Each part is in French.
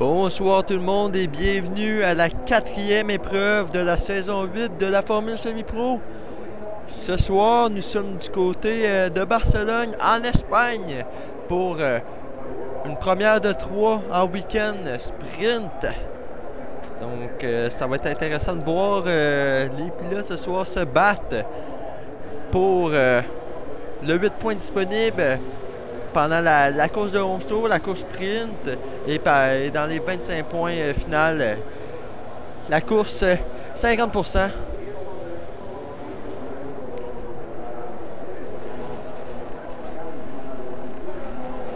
Bonsoir tout le monde et bienvenue à la 4e épreuve de la saison 8 de la Formule Semi-Pro. Ce soir, nous sommes du côté de Barcelone, en Espagne, pour une première de 3 en week-end sprint. Donc, ça va être intéressant de voir les pilotes ce soir se battre pour le 8 points disponible pendant la course de 11 tours, la course sprint, et dans les 25 points finales, la course 50%.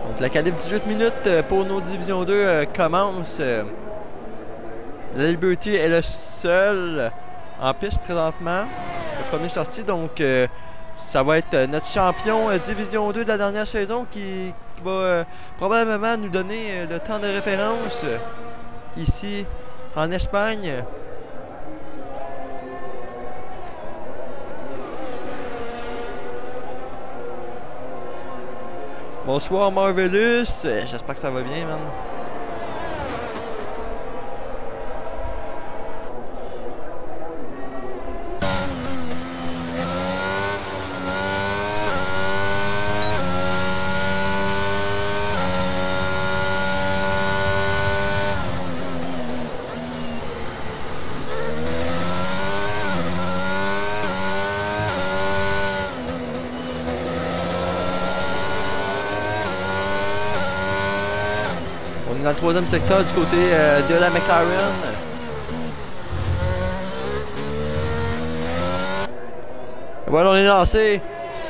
Donc la calibre 18 minutes pour nos divisions 2 commence. La Liberty est le seul en piste présentement, le premier sorti, donc ça va être notre champion Division 2 de la dernière saison qui va probablement nous donner le temps de référence ici en Espagne. Bonsoir Marvelous, j'espère que ça va bien, man. Dans le troisième secteur du côté de la McLaren. Et voilà, on est lancé.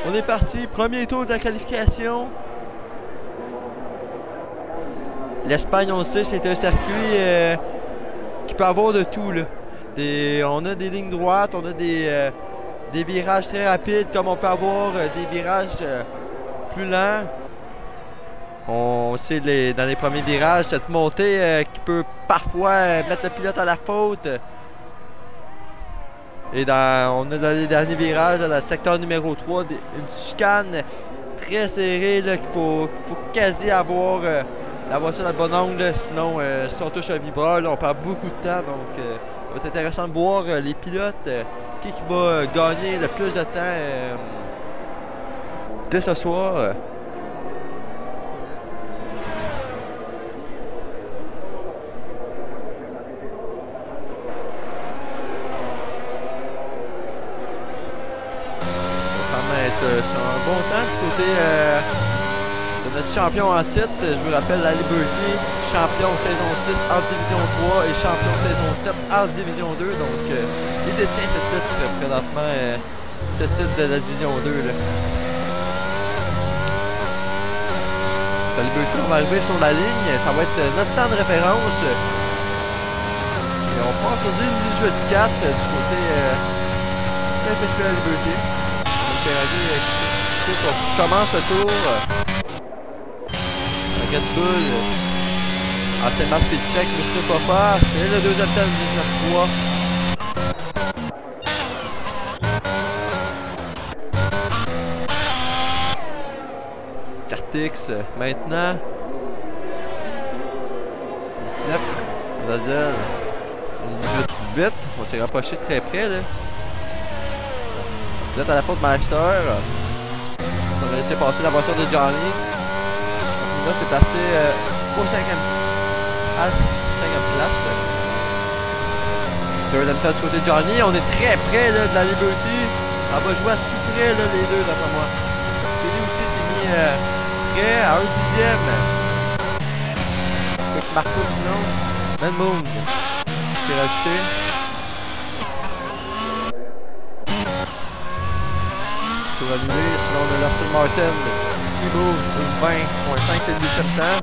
On est parti. Premier tour de la qualification. L'Espagne, on le sait, c'est un circuit qui peut avoir de tout, là. On a des lignes droites, on a des virages très rapides, comme on peut avoir des virages plus lents. On sait dans les premiers virages, cette montée qui peut parfois mettre le pilote à la faute. Et on a dans les derniers virages, dans le secteur numéro 3, une chicane très serrée qu'il faut quasi avoir la voiture dans le bon angle. Sinon, si on touche un vibreur, là, on perd beaucoup de temps. Donc, ça va être intéressant de voir les pilotes, qui va gagner le plus de temps dès ce soir. Sur un bon temps du côté de notre champion en titre. Je vous rappelle, la Liberty, champion saison 6 en division 3 et champion saison 7 en division 2. Donc, il détient ce titre présentement, ce titre de la division 2. Là. La Liberty, on va arriver sur la ligne. Ça va être notre temps de référence. Et on passe sur du 18-4 du côté de la FSP Liberty. On commence le tour. Red Bull. Ancien match pit check, Mr. Popper. C'est le deuxième temps 19-3. Startix maintenant. 19. Zazel. 18-8. On s'est rapproché de très près là. Vous êtes à la faute Meister. On a laissé passer la voiture de Johnny. Là, c'est placé au 5e place. Deuxième temps du côté de Johnny. On est très près là, de la Liberty. On va jouer à tout près là, les deux, d'après moi. Kelly aussi s'est mis prêt à 1/10. Avec Marco sinon. Même Moon qui est rajouté. Pour annuler, sinon on a Aston Martin, Thibaut, 20.5, c'est le 17e temps.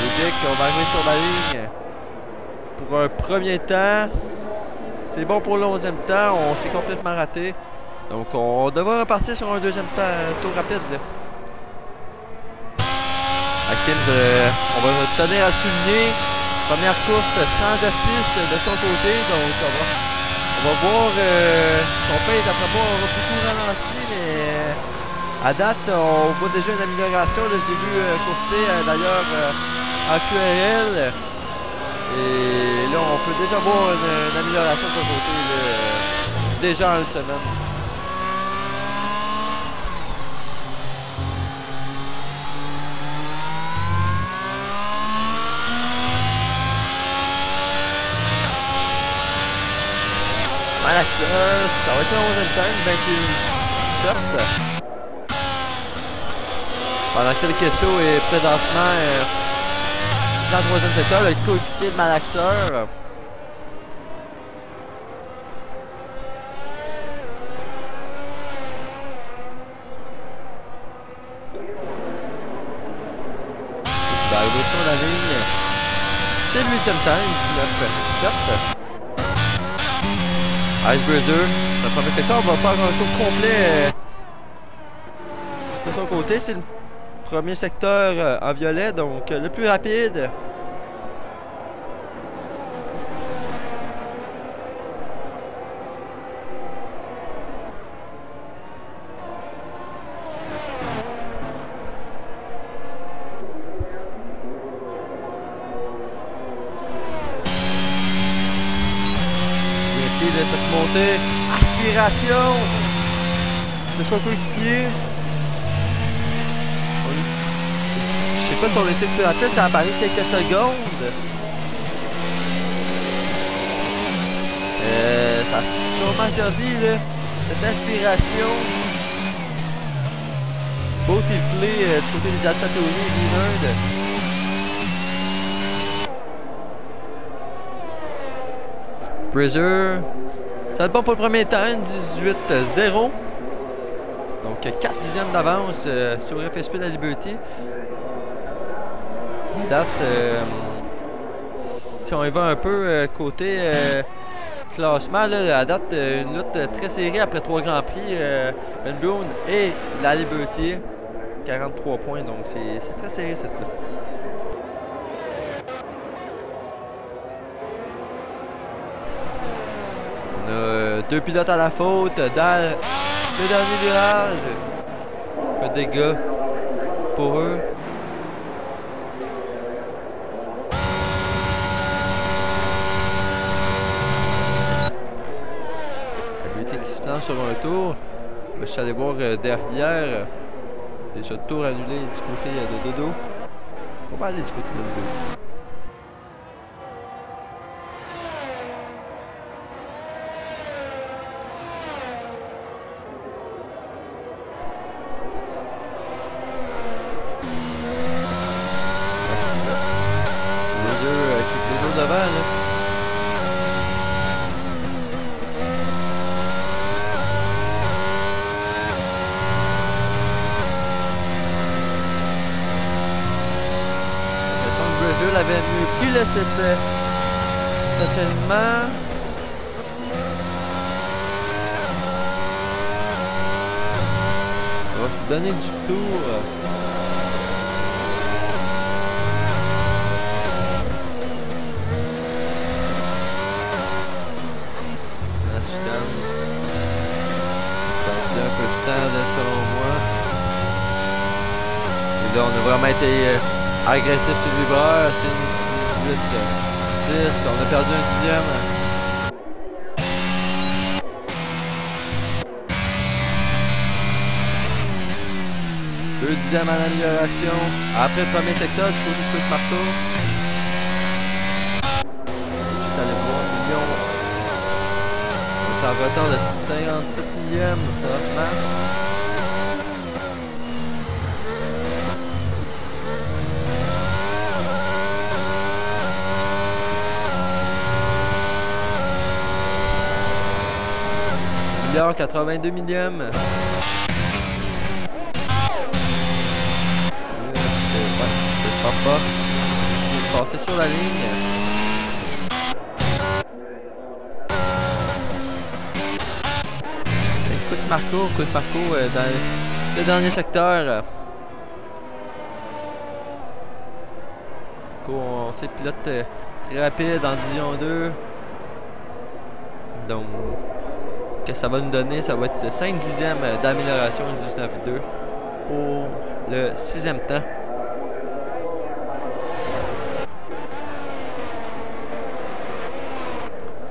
Ludic, on va arriver sur la ligne pour un premier temps. C'est bon pour le 11e temps, on s'est complètement raté. Donc on devrait repartir sur un deuxième temps, tour rapide. Là. Atkins, on va tenir à souligner. Première course sans assist de son côté, donc on va voir son pace après moi, on va beaucoup ralentir, mais À date, on voit déjà une amélioration. J'ai vu courser d'ailleurs en QRL. Et là, on peut déjà voir une amélioration de son côté. Déjà en une semaine. Malaxeur, ça va être un 11e time, 21-7. Pendant que le Kesso est présentement dans le 3e secteur, le coéquipier de Malaxeur. Il va arriver sur la ligne. C'est le 8e time, 19-7. Icebreezer, le premier secteur, va faire un tour complet de son côté. C'est le premier secteur en violet, donc le plus rapide. De cette montée, aspiration de son coéquipier. Je sais pas si on était plus rapide, ça a paru quelques secondes. Ça a sûrement servi là, cette aspiration. Beau team play du côté des Altatoni et Leonard. Breezer, ça va être bon pour le premier temps, 18-0. Donc 4 dixièmes d'avance sur FSP de la Liberty. Date, si on y va un peu côté classement, là, à date, une lutte très serrée après 3 Grands Prix. Ben Boone et la Liberty, 43 points, donc c'est très serré cette lutte. On a 2 pilotes à la faute dans le dernier virage. Pas de dégâts pour eux. La beauté qui se lance sur un tour. Je suis allé voir derrière. Déjà tour annulé du côté de Dodo. On va aller du côté de Dodo. Devant, là. Brésil avait mieux pris là, cet stationnement. On va se donner du tour. Et là, on a vraiment été agressif sur le vibreur. C'est une 18-6. On a perdu un dixième. Deux dixièmes en amélioration. Après le premier secteur, du côté de Chris Marteau. Juste aller voir Million. On est en retard de 57 millièmes présentement. Milliard 82 millièmes. Pas. Il est passé sur la ligne. Coup de Marco dans le dernier secteur. On sait pilote très rapide en division 2. Donc, que ça va nous donner, ça va être 5 dixièmes d'amélioration 19-2. pour le 6e temps.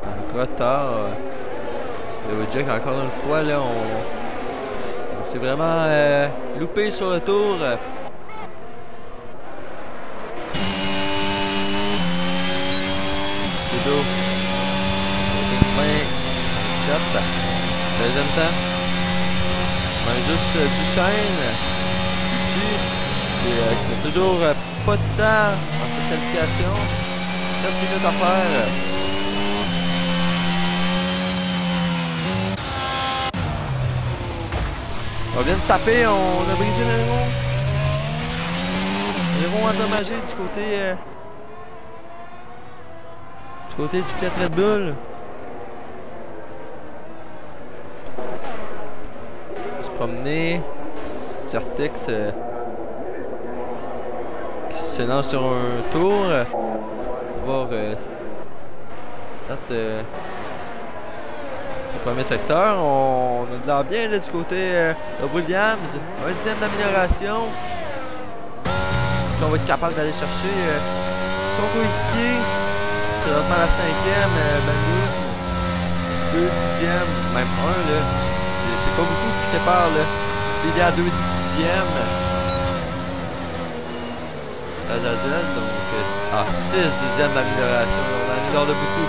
Un retard. Le Jack, encore une fois, là, on s'est vraiment loupé sur le tour. Trudeau. 27. 16e temps. Juste Duchesne. Qui n'a toujours pas de temps dans cette qualification. 7 minutes à faire. On vient de taper, on a brisé l'aileron. L'aileron endommagé du côté du Fiat Red Bull. On va se promener. Certex qui se lance sur un tour. On va voir le premier secteur. On a de l'air bien là, du côté de Williams. 1 dixième d'amélioration. Est-ce qu'on va être capable d'aller chercher son coéquipier? C'est présentement la 5e. Manu. 2 dixièmes, même 1 là. C'est pas beaucoup qui sépare là. Il est à 2 dixièmes. Donc 6 dixièmes d'amélioration. On améliore de beaucoup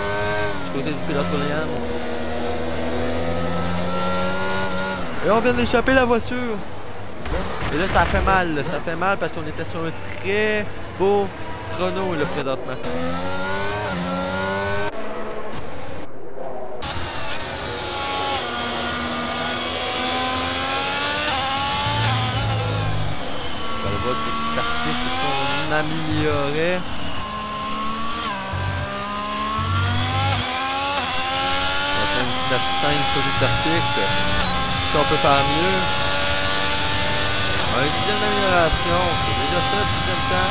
du côté du pilote Williams. Et on vient d'échapper la voiture. Et là, ça fait mal. Là. Ça fait mal parce qu'on était sur un très beau chrono là, présentement. On va voir que les artistes se sont améliorés. On va faire une 19,5 sur les artistes. On peut faire mieux. 1 dixième d'amélioration, c'est déjà ça, 10e temps.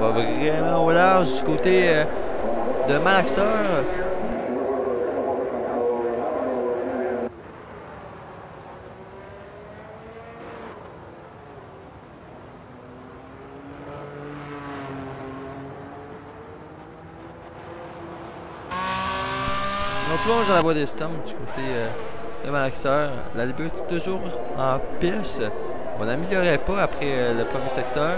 On va vraiment au large du côté de Malaxeur. On plonge dans la voie des Storms du côté de Malaxeur. La Liberty est toujours en piste. On n'améliorait pas après le premier secteur.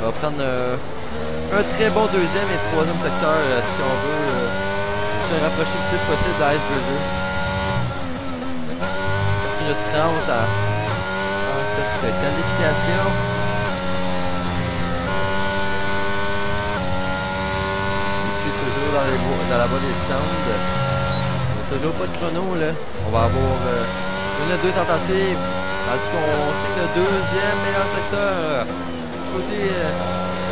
On va prendre un très bon 2e et 3e secteur si on veut se rapprocher le plus possible de l'Iceberger. 4 minutes 30 à cette qualification. Ici, toujours dans la voie des stands. On n'a toujours pas de chrono là. On va avoir une ou 2 tentatives. Tandis qu'on sait que le 2e meilleur secteur côté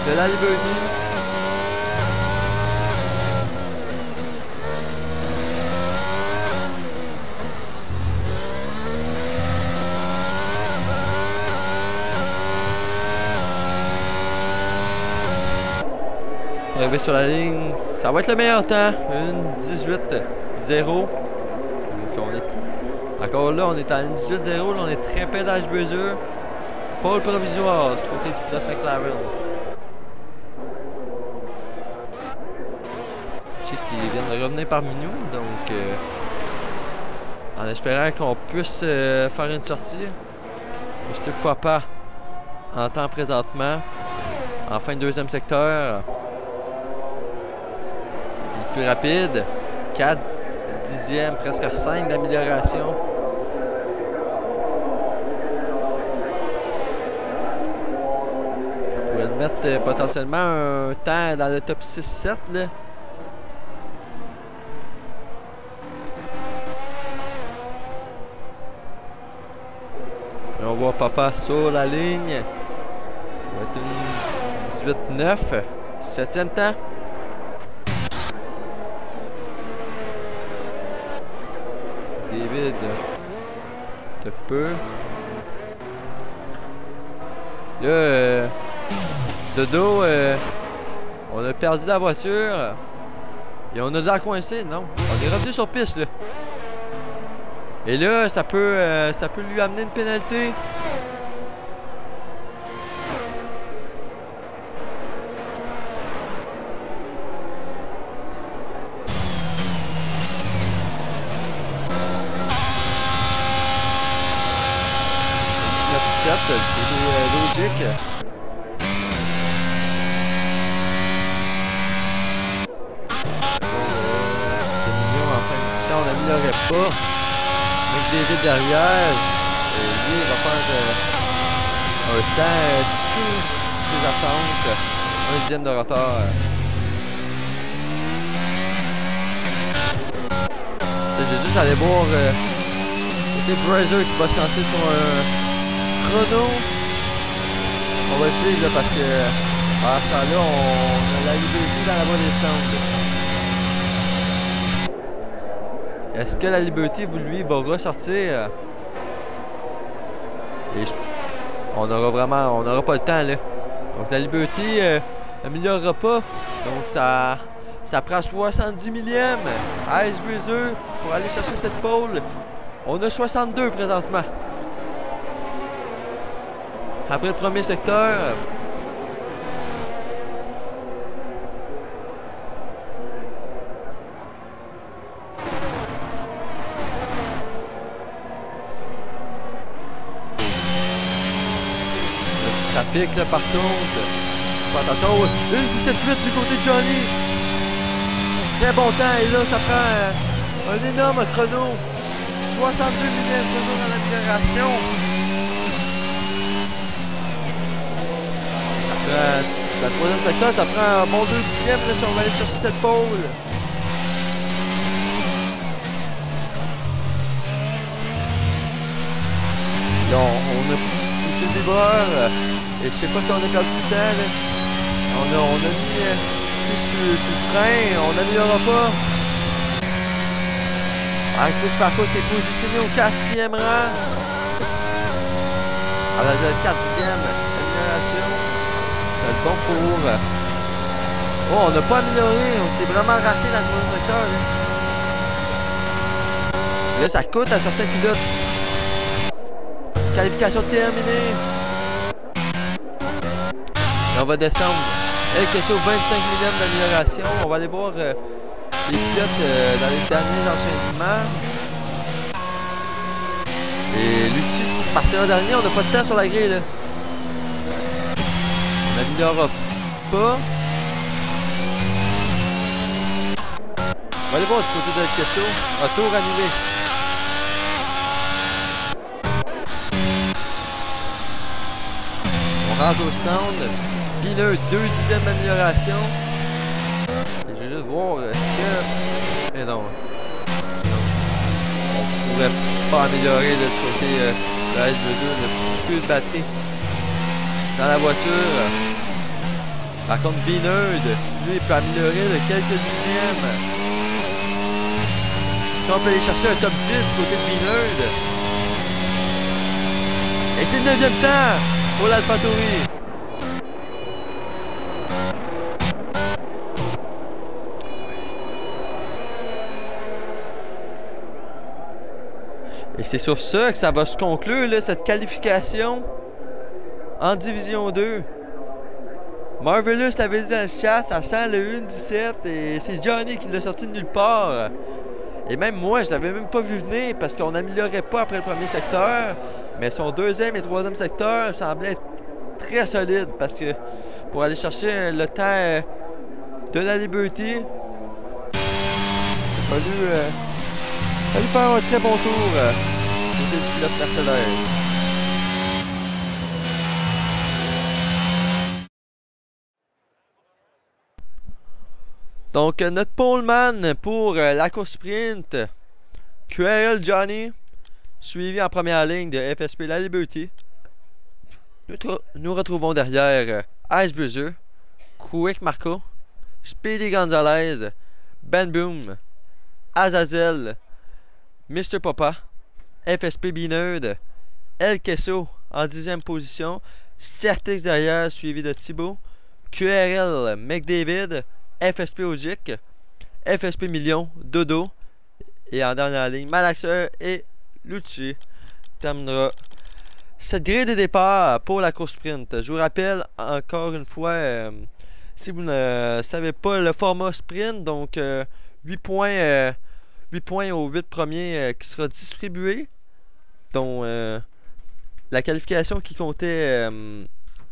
de la Liberty. Arrivé sur la ligne, ça va être le meilleur temps. Une 18-0. Donc encore là, on est à une 18-0. Là, on est très près d'Ashbuzzer. Pôle provisoire du côté du pilote McLaren. Je sais qu'ils viennent de revenir parmi nous, donc en espérant qu'on puisse faire une sortie. Juste pourquoi pas en temps présentement. En fin de 2e secteur. Le plus rapide. 4 dixièmes, presque 5 d'amélioration. Mettre potentiellement un temps dans le top 6-7 là. Et on voit Papa sur la ligne. Ça va être une 18-9. 7e temps. David. De peu. Là, de dos, on a perdu la voiture. Et on a dû la coincer, non? On est revenu sur piste, là. Et là, ça peut lui amener une pénalité. C'est logique. C'était mignon en fin de temps, on n'améliorait pas. Avec David derrière, lui il va faire un temps sous ses attentes. 1/10 de retard. J'ai juste allé voir c'était Brazier qui va se lancer sur un chrono. On va le suivre là, parce que à ce temps-là, on a la liberté dans la bonne descente. Est-ce que la liberté, lui, va ressortir? Et on n'aura pas le temps là. Donc la liberté n'améliorera pas. Donc ça prend 70 millième. Ice Brazier pour aller chercher cette pole. On a 62 présentement. Après le premier secteur. Le petit trafic là par contre. Fais attention. 1:17.8 du côté de Johnny. Très bon temps. Et là ça prend un énorme chrono. 62 minutes toujours dans l'amélioration. La 3e secteur, ça prend un bon 2/10 là, si on va aller chercher cette pole. Là, on a poussé le vibreur. Et je sais pas si on a perdu du temps. Là. On a mis sur le frein. On n'améliorera pas. Écoute, Parco s'est positionné au 4e rang. À la 4e amélioration. C'est bon pour... Oh, on n'a pas amélioré. On s'est vraiment raté dans le premier secteur. Là, ça coûte à certains pilotes. Qualification terminée. Et on va descendre. Elle qui est sur 25 millième d'amélioration. On va aller voir les pilotes dans les derniers enchaînements. Et lui qui partira dernier, on n'a pas de temps sur la grille là. On n'améliorera pas. On va aller voir du côté de Kesso. Retour annulé. On rentre au stand. Biler, 2/10 d'amélioration. Et je vais juste voir est-ce que... Et non. On pourrait pas améliorer de ce côté de la S22. Il n'y a plus de batterie dans la voiture. Par contre, Binerd, lui, il peut améliorer de quelques dixièmes. Si on peut aller chercher un top 10 du côté de Binerd. Et c'est le 9e temps pour l'AlphaTauri. Et c'est sur ça que ça va se conclure, là, cette qualification en Division 2. Marvelous l'avait dit dans le chat, ça sent le 1:17 et c'est Johnny qui l'a sorti de nulle part. Et même moi, je l'avais même pas vu venir parce qu'on n'améliorait pas après le premier secteur. Mais son 2e et 3e secteur semblaient être très solides parce que pour aller chercher le temps de la Liberty, il a fallu faire un très bon tour côté du pilote Mercedes. Donc, notre poleman pour la course sprint, QRL Johnny, suivi en première ligne de FSP La Liberty. Nous retrouvons derrière Ice Brazier Quick Marco, Speedy Gonzalez, Ben Boom, Azazel, Mr. Papa, FSP Binerd, El Queso en 10e position, Certix derrière suivi de Thibaut, QRL McDavid, FSP Ogic, FSP Million, Dodo, et en dernière ligne, Malaxer et Lucci terminera cette grille de départ pour la course sprint. Je vous rappelle encore une fois, si vous ne savez pas le format sprint, donc 8 points aux 8 premiers qui sera distribué, dont la qualification qui comptait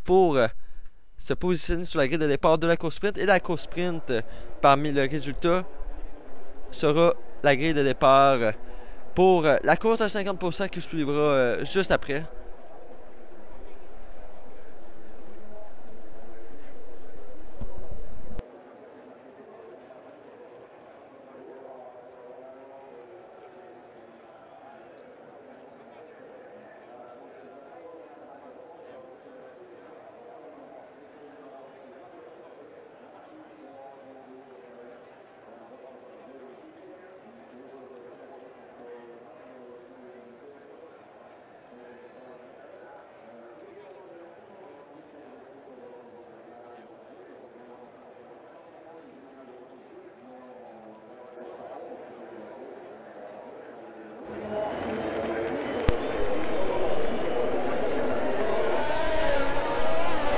pour se positionner sur la grille de départ de la course sprint, et la course sprint parmi le résultat sera la grille de départ pour la course à 50% qui suivra juste après.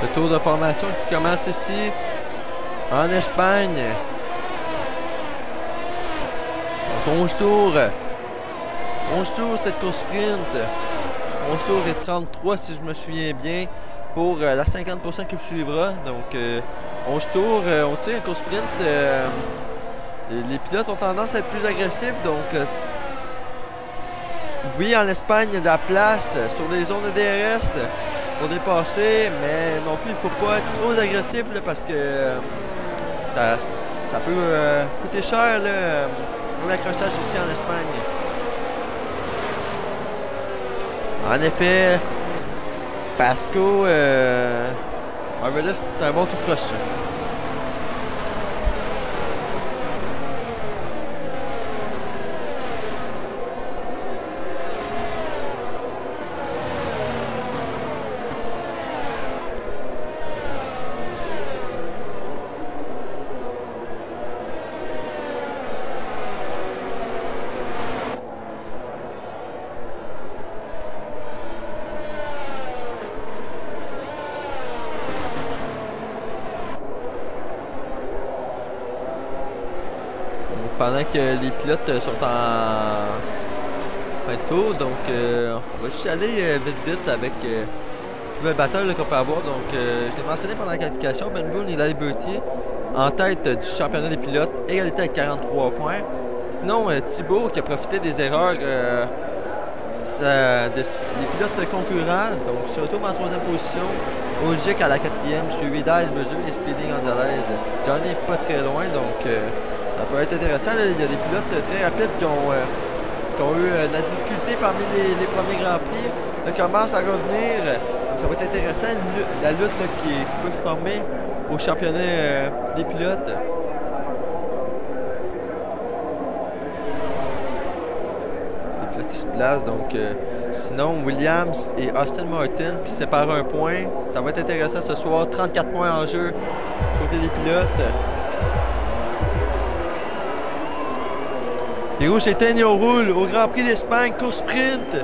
Le tour de formation qui commence ici en Espagne. Donc 11 tours. 11 tours cette course sprint. 11 tours et 33 si je me souviens bien pour la 50% qui suivra. Donc 11 tours, on sait une course sprint, les pilotes ont tendance à être plus agressifs. Donc oui, en Espagne il y a de la place sur les zones de DRS pour dépasser, mais non plus il faut pas être trop agressif là, parce que ça peut coûter cher là, pour l'accrochage ici en Espagne. En effet, Pasco Marvelous, c'est un bon tout croche. Pendant que les pilotes sont en fin de tour, donc on va juste aller vite avec une nouvelle bataille qu'on peut avoir. Donc je l'ai mentionné pendant la qualification, Ben Boone et Larry Berthier en tête du championnat des pilotes, égalité avec 43 points. Sinon Thibaut qui a profité des erreurs des pilotes concurrents, donc se retrouve en 3e position. Ogic à la 4e, suivi d'Al Bezu et Speedy Gonzalez. Johnny n'est pas très loin, donc ça peut être intéressant. Là, il y a des pilotes très rapides qui ont eu de la difficulté parmi les premiers Grands Prix. Ça commence à revenir. Ça va être intéressant, la lutte là, qui peut se former au championnat des pilotes. Les pilotes qui se placent. Donc, sinon, Williams et Austin Martin qui se séparent un point. Ça va être intéressant ce soir. 34 points en jeu côté des pilotes. Les rouges s'éteignent et on roule au Grand Prix d'Espagne, course sprint.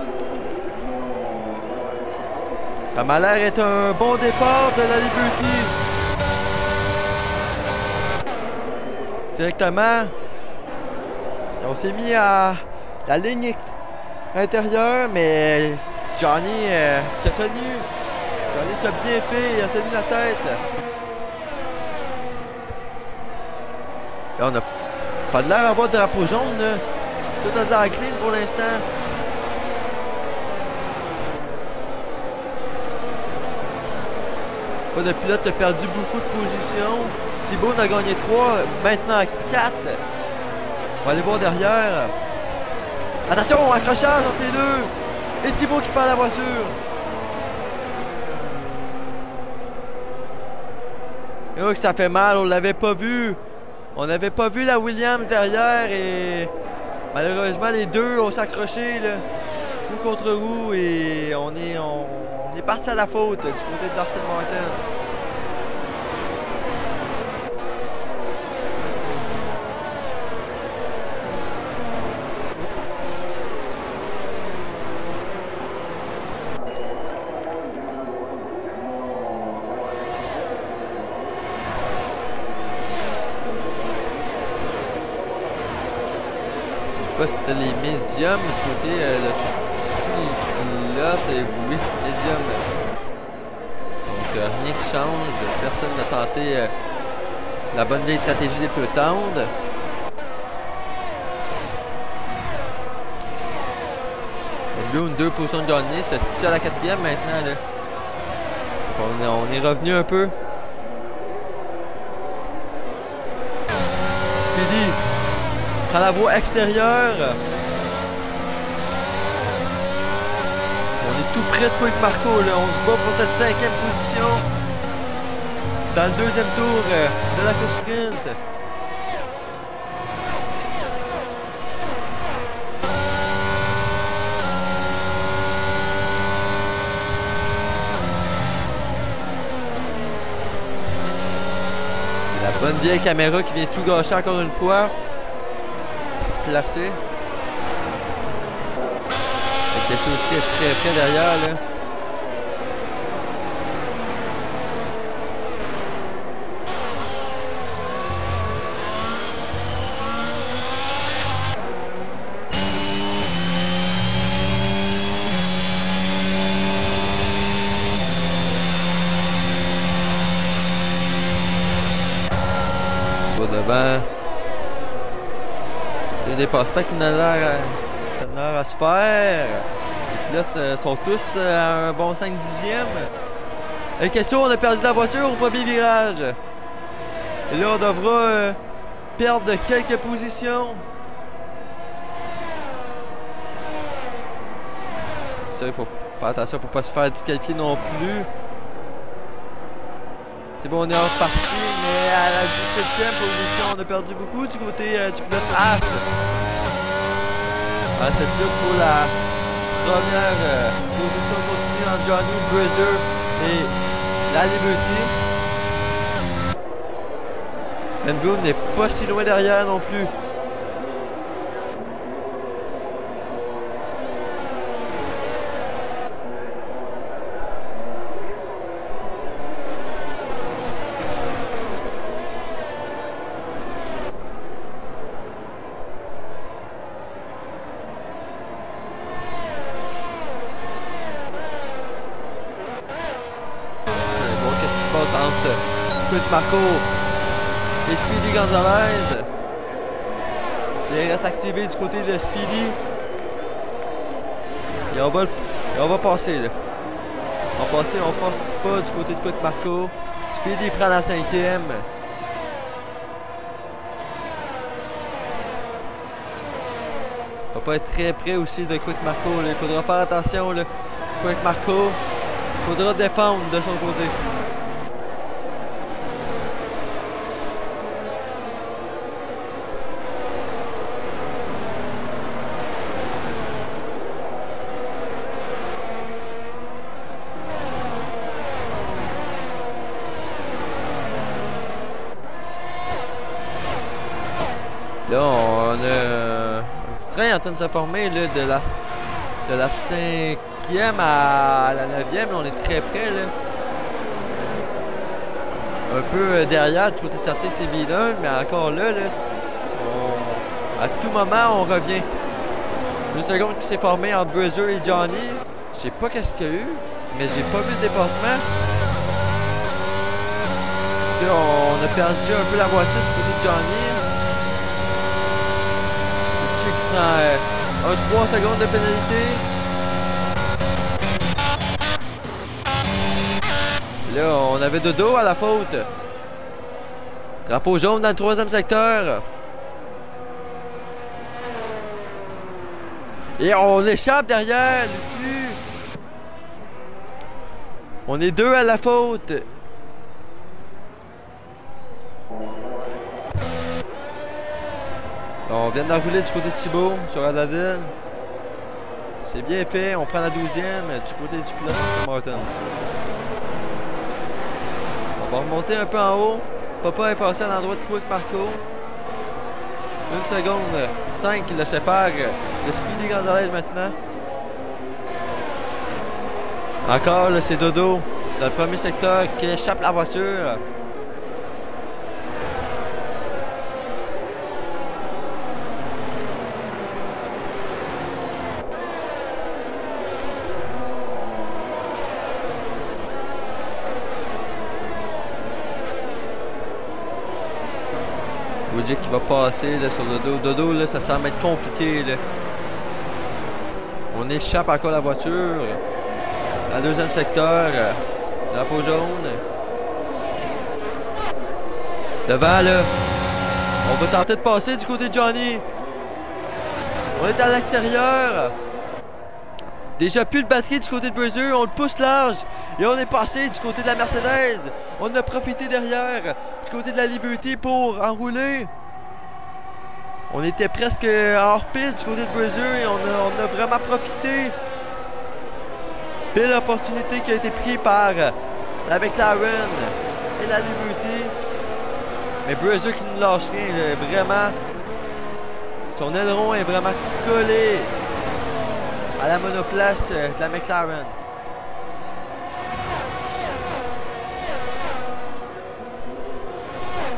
Ça m'a l'air d'être un bon départ de la Liberty. Directement, on s'est mis à la ligne intérieure, mais Johnny qui a tenu. Johnny qui a bien fait, il a tenu la tête. Là, on n'a pas de l'air d'avoir de drapeau jaune, là. Tout a de l'air clean pour l'instant. Pas de pilote a perdu beaucoup de positions. Thibaut en a gagné 3, maintenant 4. On va aller voir derrière. Attention, accrochage entre les deux. Et Thibaut qui perd la voiture. Et oh, que ça fait mal, on l'avait pas vu. On n'avait pas vu la Williams derrière et malheureusement les deux ont s'accroché là, roue contre roue et on est parti à la faute du côté de Larson Martin. Pas si c'était les médiums du côté le pilote et oui, médium. Donc rien qui change, personne n'a tenté la bonne vieille stratégie des plus tendres. Bloom, 2 positions de gagner, se situe à la 4e maintenant. Là. On est revenu un peu. Speedy prend la voie extérieure. On est tout près de Quick Marco. Là. On se bat pour cette 5e position dans le 2e tour de la course sprint. La bonne vieille caméra qui vient tout gâcher encore une fois. Placé. Le Tesla aussi est très près derrière là. Devant les dépassements qui n'ont l'air à se faire. Les pilotes sont tous à un bon 5/10. Et question, on a perdu la voiture au premier virage. Et là, on devra perdre quelques positions. Ça, il faut faire attention pour ne pas se faire disqualifier non plus. C'est bon, on est reparti, mais à la 17e position, on a perdu beaucoup du côté du pilote Haas. Cette lutte pour la première position continue entre Johnny Brazzer et la Liberty. Bloom n'est pas si loin derrière non plus. Entre Quick Marco et Speedy Gonzalez. Il reste activé du côté de Speedy. Et on va passer là. On va passer, on force pas du côté de Quick Marco. Speedy prend la 5e. On va pas être très près aussi de Quick Marco. Là. Il faudra faire attention. Là. Quick Marco, il faudra défendre de son côté. Là, on a un petit train en train de se former là, de la 5e à la 9e. Là, on est très près. Là. Un peu derrière, du côté de certains, c'est Vidal, mais encore là, à tout moment, on revient. Une seconde qui s'est formée entre Brazzer et Johnny. Je sais pas qu'est-ce qu'il y a eu, mais j'ai pas vu le dépassement. Là, on a perdu un peu la voiture du côté de Johnny. Qui prend 3 secondes de pénalité. Là, on avait de dos à la faute. Drapeau jaune dans le 3e secteur. Et on échappe derrière. On est 2 à la faute. On vient d'enrouler du côté de Thibaut sur Adadel. C'est bien fait, on prend la 12e du côté du pilote Martin. On va remonter un peu en haut. Papa est passé à l'endroit de Quick Marco. 1 seconde 5 qui le sépare de Speedy Gonzalez maintenant. Encore là, c'est Dodo dans le premier secteur qui échappe la voiture. Woody qui va passer là, sur Dodo. Dodo, là, ça semble être compliqué. Là. On échappe encore la voiture. Dans le deuxième secteur, drapeau jaune. Devant, là, on va tenter de passer du côté de Johnny. On est à l'extérieur. Déjà plus de batterie du côté de Brazier. On le pousse large. Et on est passé du côté de la Mercedes. On a profité derrière du côté de la Liberty pour enrouler. On était presque hors piste du côté de Brazier et on a vraiment profité. Belle opportunité qui a été prise par la McLaren et la Liberty. Mais Brazier qui ne lâche rien, là, vraiment. Son aileron est vraiment collé à la monoplace de la McLaren.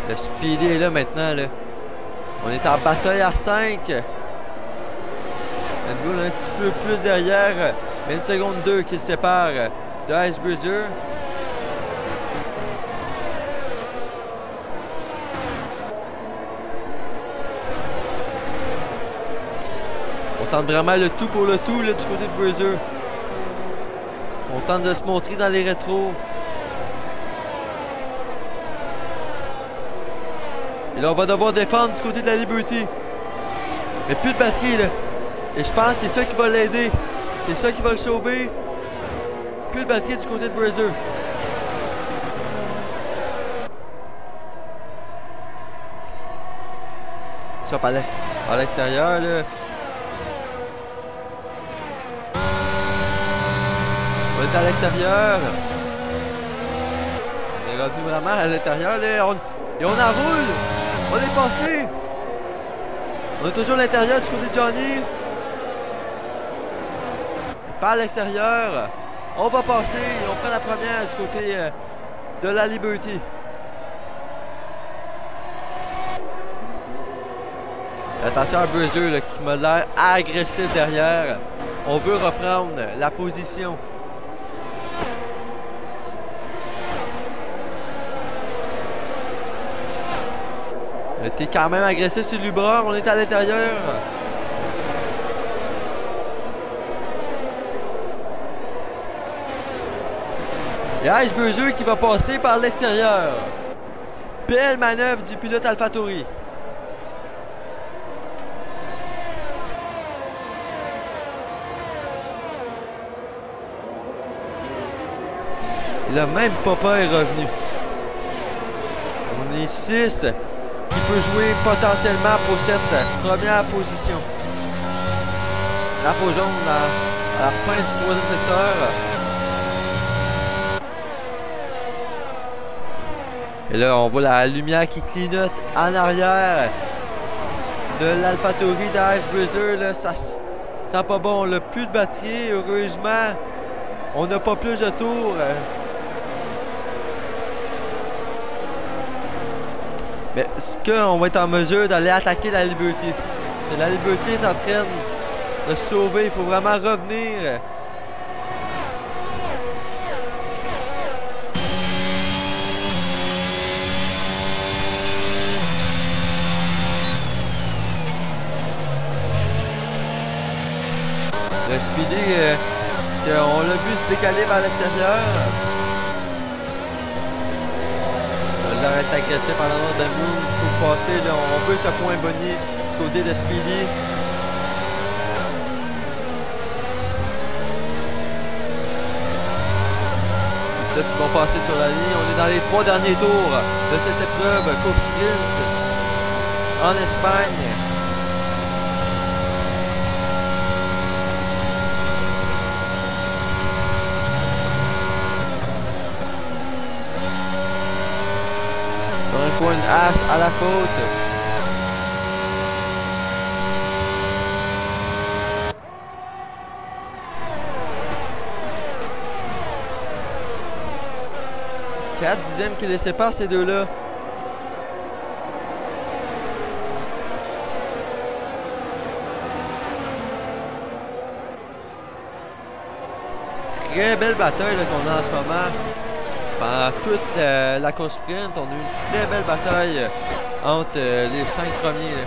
Le Speedy est là maintenant. Là. On est en bataille à 5. Red Bull un petit peu plus derrière. Mais 1 seconde 2 qui le sépare de Ice Brazier. On tente vraiment le tout pour le tout là, du côté de Brazier. On tente de se montrer dans les rétros. Et là, on va devoir défendre du côté de la Liberty. Mais plus de batterie, là. Et je pense que c'est ça qui va l'aider. C'est ça qui va le sauver. Plus de batterie du côté de Brazier. Ça, par l'extérieur, là. On est à l'extérieur. On est revenu vraiment à l'intérieur, là. Et on enroule. On est passé. On est toujours à l'intérieur du côté de Johnny. Par l'extérieur. On va passer. On prend la première du côté de la Liberty. Attention à Brazier là, qui m'a l'air agressif derrière. On veut reprendre la position. T'es quand même agressif sur Lubra, on est à l'intérieur. Et Ice Brazier qui va passer par l'extérieur. Belle manœuvre du pilote AlphaTauri. Et là, même Papa est revenu. On est 6. Qui peut jouer potentiellement pour cette première position. Drapeau jaune à la fin du 3e secteur. Et là, on voit la lumière qui clignote en arrière de l'AlphaTauri d'Ice Brazier. Là, ça sent pas bon. On n'a plus de batterie, heureusement. On n'a pas plus de tours. Mais est-ce qu'on va être en mesure d'aller attaquer la Liberty? La Liberty est en train de se sauver. Il faut vraiment revenir. Le Speedy, on l'a vu se décaler vers l'extérieur. Là, être agressif en l'endroit de Moon pour passer. Là, on veut ce point bonnier du côté de Speedy. Peut-être qu'ils vont passer sur la ligne. On est dans les 3 derniers tours de cette épreuve Coupe Sprint en Espagne. As à la faute. Quatre dixièmes qui les séparent, ces deux-là. Très belle bataille qu'on a en ce moment. Pendant toute la course sprint, on a eu une très belle bataille entre les 5 premiers. Là.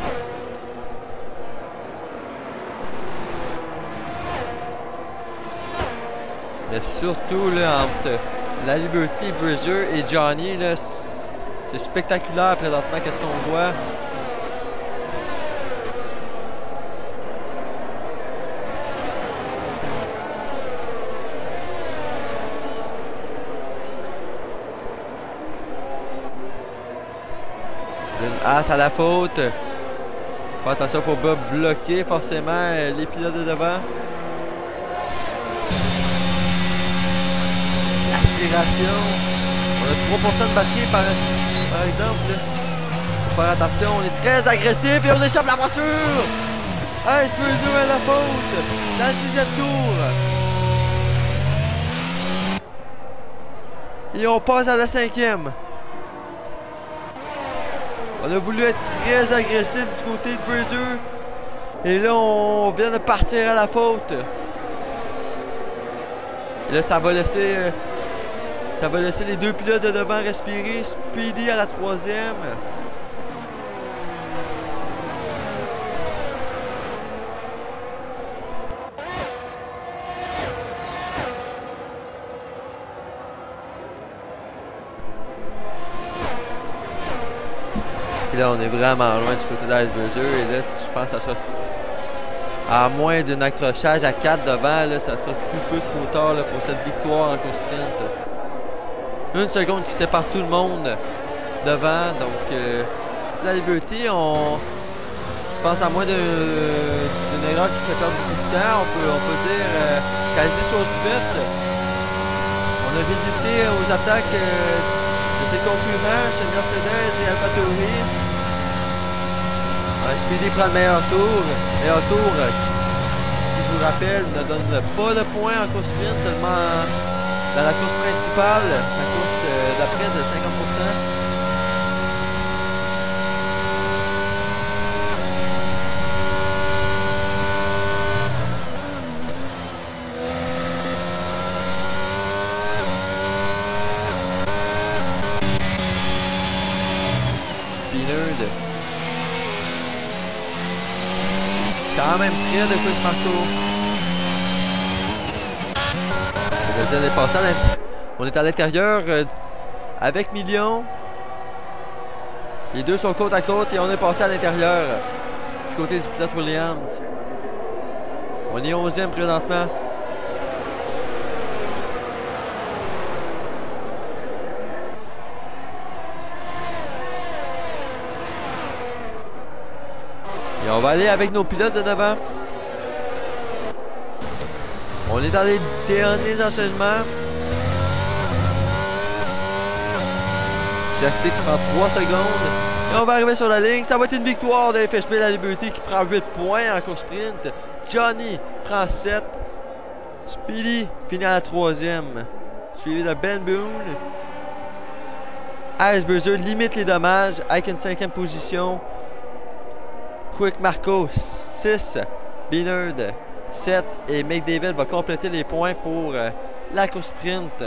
Mais surtout là, entre la Liberty, Bruiser et Johnny, c'est spectaculaire présentement, qu'est-ce qu'on voit. Une As à la faute. Faut attention pour pas bloquer forcément les pilotes de devant. Aspiration. On a 3% de batterie par exemple. Faut faire attention, on est très agressif et on échappe la voiture. Ice Bruiser à la faute dans le 10e tour. Et on passe à la 5e. On a voulu être très agressif du côté de Bruiser. Et là, on vient de partir à la faute. Et là, ça va laisser les deux pilotes de devant respirer. Speedy à la 3e. Et là, on est vraiment loin du côté d'Ice Bruiser. Et là, je pense que ça sera... À moins d'un accrochage à 4 devant, là, ça sera peu trop tard là, pour cette victoire en course sprint. Une seconde qui sépare tout le monde devant. Donc, la Liberty, je pense à moins d'une erreur qui fait perdre beaucoup de temps. On peut dire quasi chose faite. On a résisté aux attaques de ses concurrents chez Mercedes et AlphaTauri. Speedy prend le meilleur tour. Meilleur tour qui, je vous rappelle, ne donne pas de points en course sprint, seulement dans la course principale, la course d'après de 50%. Quand même près de Quick Marco. On est à l'intérieur avec Million. Les deux sont côte à côte et on est passé à l'intérieur du côté du pilote Williams. On est 11e présentement. Et on va aller avec nos pilotes de devant. On est dans les derniers enchaînements. Safety qui prend 3 secondes. Et on va arriver sur la ligne. Ça va être une victoire de FSP La Liberty qui prend 8 points en course sprint. Johnny prend 7. Speedy finit à la 3e. Suivi de Ben Boone. Ice Bruiser limite les dommages avec une 5e position. Quick Marco 6. Beanerd 7. Et McDavid va compléter les points pour la course sprint.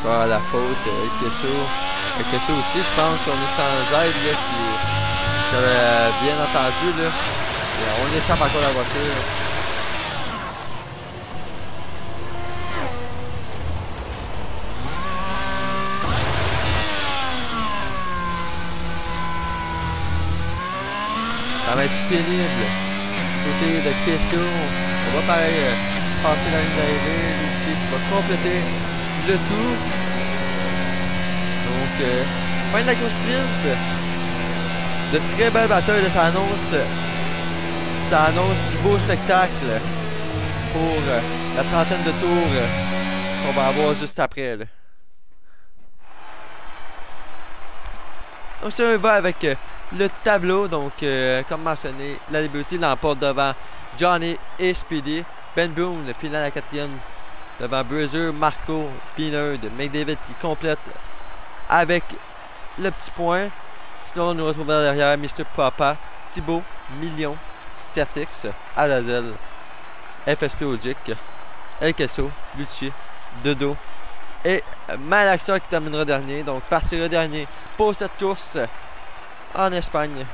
À la faute avec Kesso aussi, je pense qu'on est sans aide là, si j'avais bien entendu là. Et on échappe encore la voiture. Ça va être pénible. Côté de Kesso, on va pareil passer la ligne d'arrivée, lui aussi, qui va compléter le tout. Donc, fin de la course sprint. de très belles batailles. Là, ça annonce du beau spectacle pour la trentaine de tours qu'on va avoir juste après. Là. Donc, on va avec le tableau. Donc, comme mentionné, la Liberty l'emporte devant Johnny et Speedy. Ben Boone, le final à la 4e, devant Bruiser, Marco, Pinard, McDavid qui complète avec le petit point. Sinon, on nous retrouve derrière Mr. Papa, Thibaut, Million, Statix, Azazel, FSP Ogic, El Queso, Lucci, Dodo et Malaxa qui terminera dernier. Donc, partira dernier pour cette course en Espagne.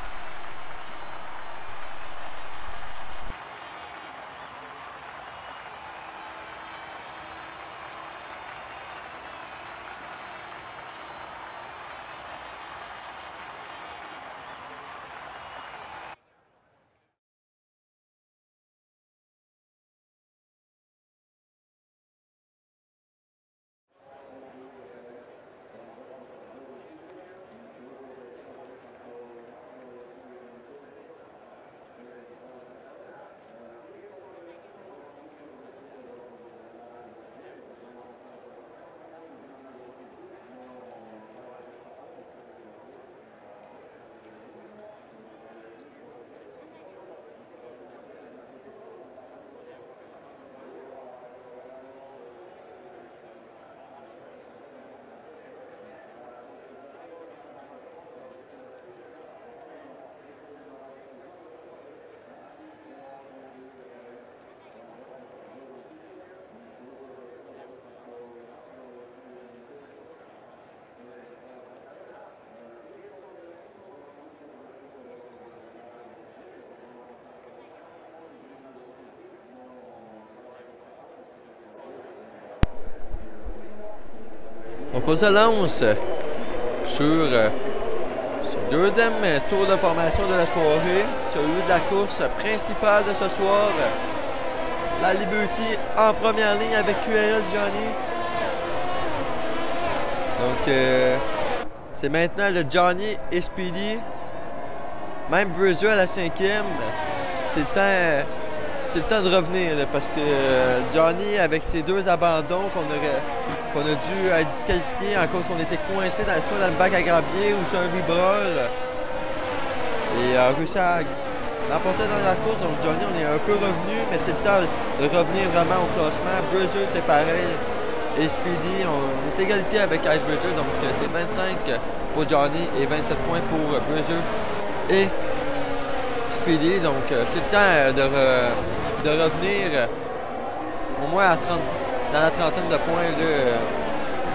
Donc on se lance sur ce deuxième tour de formation de la soirée, celui de la course principale de ce soir. La Liberty en première ligne avec QRL Johnny. Donc c'est maintenant le Johnny et Speedy. Même Bruiser à la 5e. C'est le temps de revenir là, parce que Johnny avec ses 2 abandons qu'on a dû être disqualifié en cause qu'on était coincé soit dans le bac à gravier ou sur un vibreur. Et a réussi à l'emporter dans la course. Donc Johnny, on est un peu revenu, mais c'est le temps de revenir vraiment au classement. Bruiser, c'est pareil. Et Speedy, on est égalité avec Ice Bruiser. Donc c'est 25 pour Johnny et 27 points pour Bruiser et Speedy. Donc c'est le temps de revenir au moins à 30. Dans la trentaine de points là,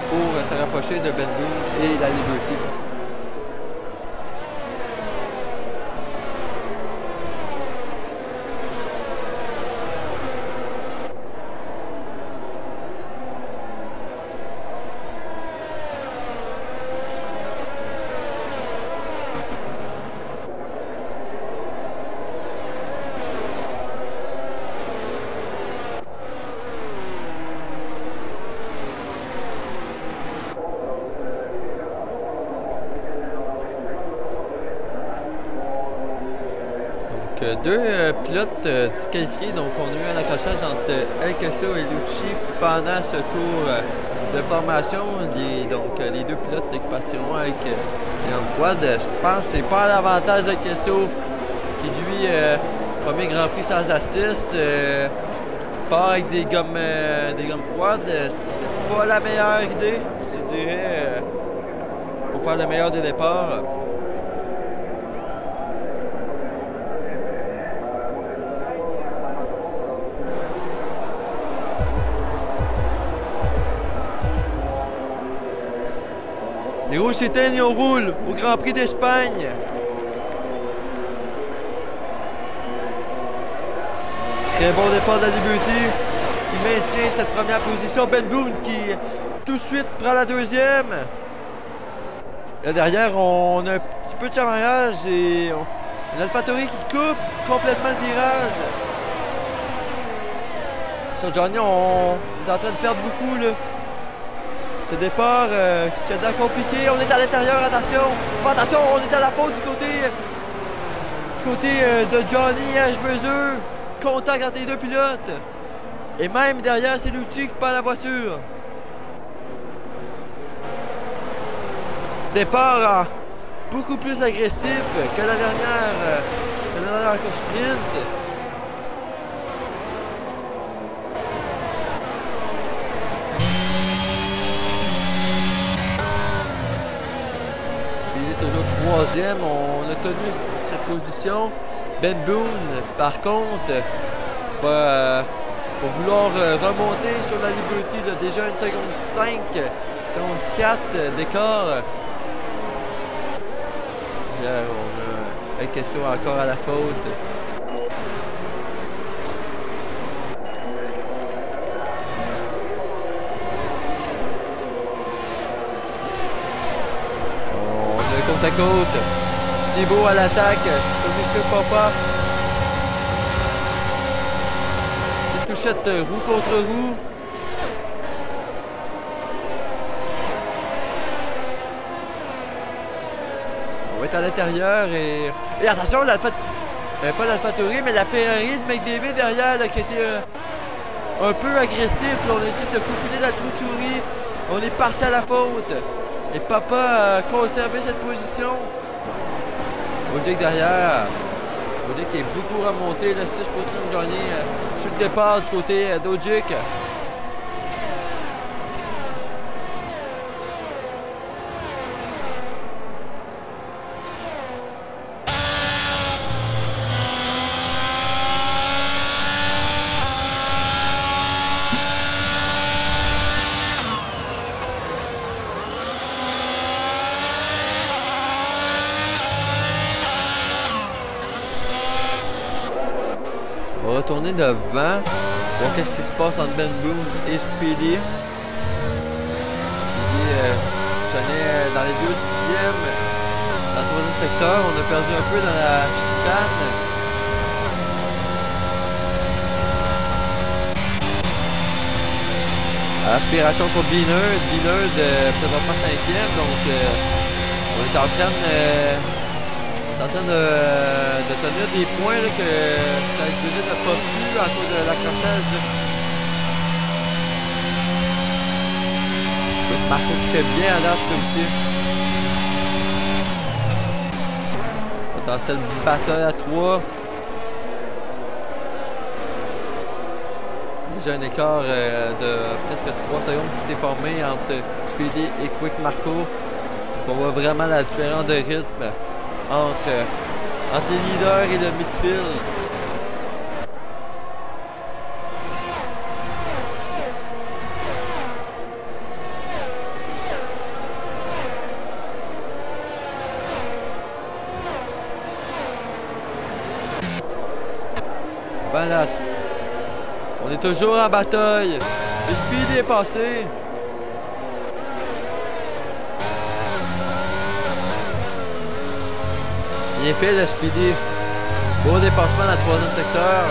pour se rapprocher de Ben Boone et la Liberty. Deux pilotes disqualifiés, donc on a eu un accrochage entre El Queso et Lucci pendant ce tour de formation. Les 2 pilotes qui partiront avec les lampes froides. Je pense que c'est pas à l'avantage d'El Queso qui lui, premier Grand Prix sans assist, part avec des gommes froides. C'est pas la meilleure idée, je dirais, pour faire le meilleur des départs. Les rouges s'éteignent et on roule au Grand Prix d'Espagne. Très bon départ de la Liberty qui maintient cette première position. Ben Boone qui tout de suite prend la 2e. Là derrière, on a un petit peu de chamaillage et on a AlphaTauri qui coupe complètement le virage. Sur Johnny, on est en train de perdre beaucoup là. Ce départ qui a l'air compliqué. On est à l'intérieur, attention. Attention, on est à la faute du côté de Johnny Ashbuzzer. Contact entre les deux pilotes. Et même derrière, c'est l'outil qui perd la voiture. Départ beaucoup plus agressif que la dernière course sprint. Toujours troisième, on a tenu cette position. Ben Boone, par contre, va vouloir remonter sur la Liberty. Là, déjà 1 seconde 5, 1 seconde 4 d'écart. Là, on a une question encore à la faute. Côte à côte. Thibaut à l'attaque. Sur Mr. Papa. Petite touchette roue contre roue. On va être à l'intérieur et attention, l'Alpha... pas l'AlphaTauri, mais la Ferrari de McDavid derrière là, qui a été un peu agressif. Là, on a essayé de faufiler dans le trou de souris. On est parti à la faute. Et Papa a conservé cette position. Wojcik derrière. Wojcik qui est beaucoup remonté. Le 6 positions de gagner. Chute de départ du côté d'Wojcik. On va retourner devant, voir qu'est-ce qui se passe entre Ben Boone et Speedy. Speedy dans les 2 dixièmes, dans le 3e secteur, on a perdu un peu dans la chicane. Aspiration sur Binard, présentement 5e, donc on est en train de tenir des points là, que Ashbuzzer n'a pas pu à cause de l'accrochage. Marco qui fait bien à l'ordre aussi. Potentiel bataille à 3. Déjà un écart de presque 3 secondes qui s'est formé entre Speedy et Quick Marco. Donc on voit vraiment la différence de rythme entre les leaders et le midfield. Voilà. On est toujours en bataille. Le Speedy est passé. Bien fait le Speedy. Beau dépassement dans le 3e secteur.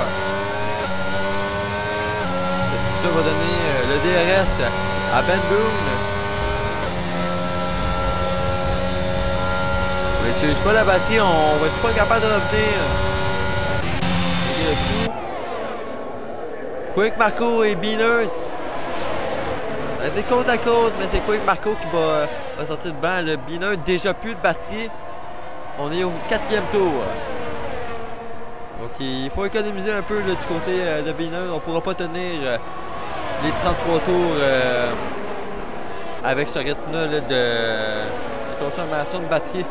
Ça va donner le DRS à Ben Boone. On n'utilise pas la batterie, on va être pas capable de revenir. Quick Marco et Binard. On a des côte à côte, mais c'est Quick Marco qui va sortir de banc. Le Binard déjà plus de batterie. On est au 4e tour. Donc il faut économiser un peu là, du côté de Binard. On ne pourra pas tenir les 33 tours avec ce rythme-là de consommation de batterie.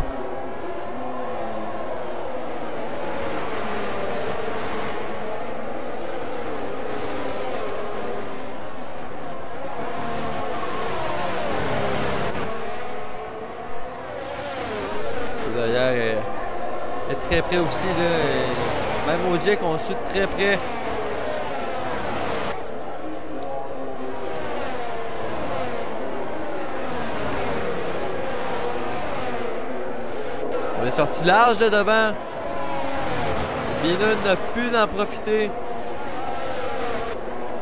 Derrière est très près aussi. Là, même au Jack, on suit très près. On est sorti large de devant. Binard n'a pu d'en profiter.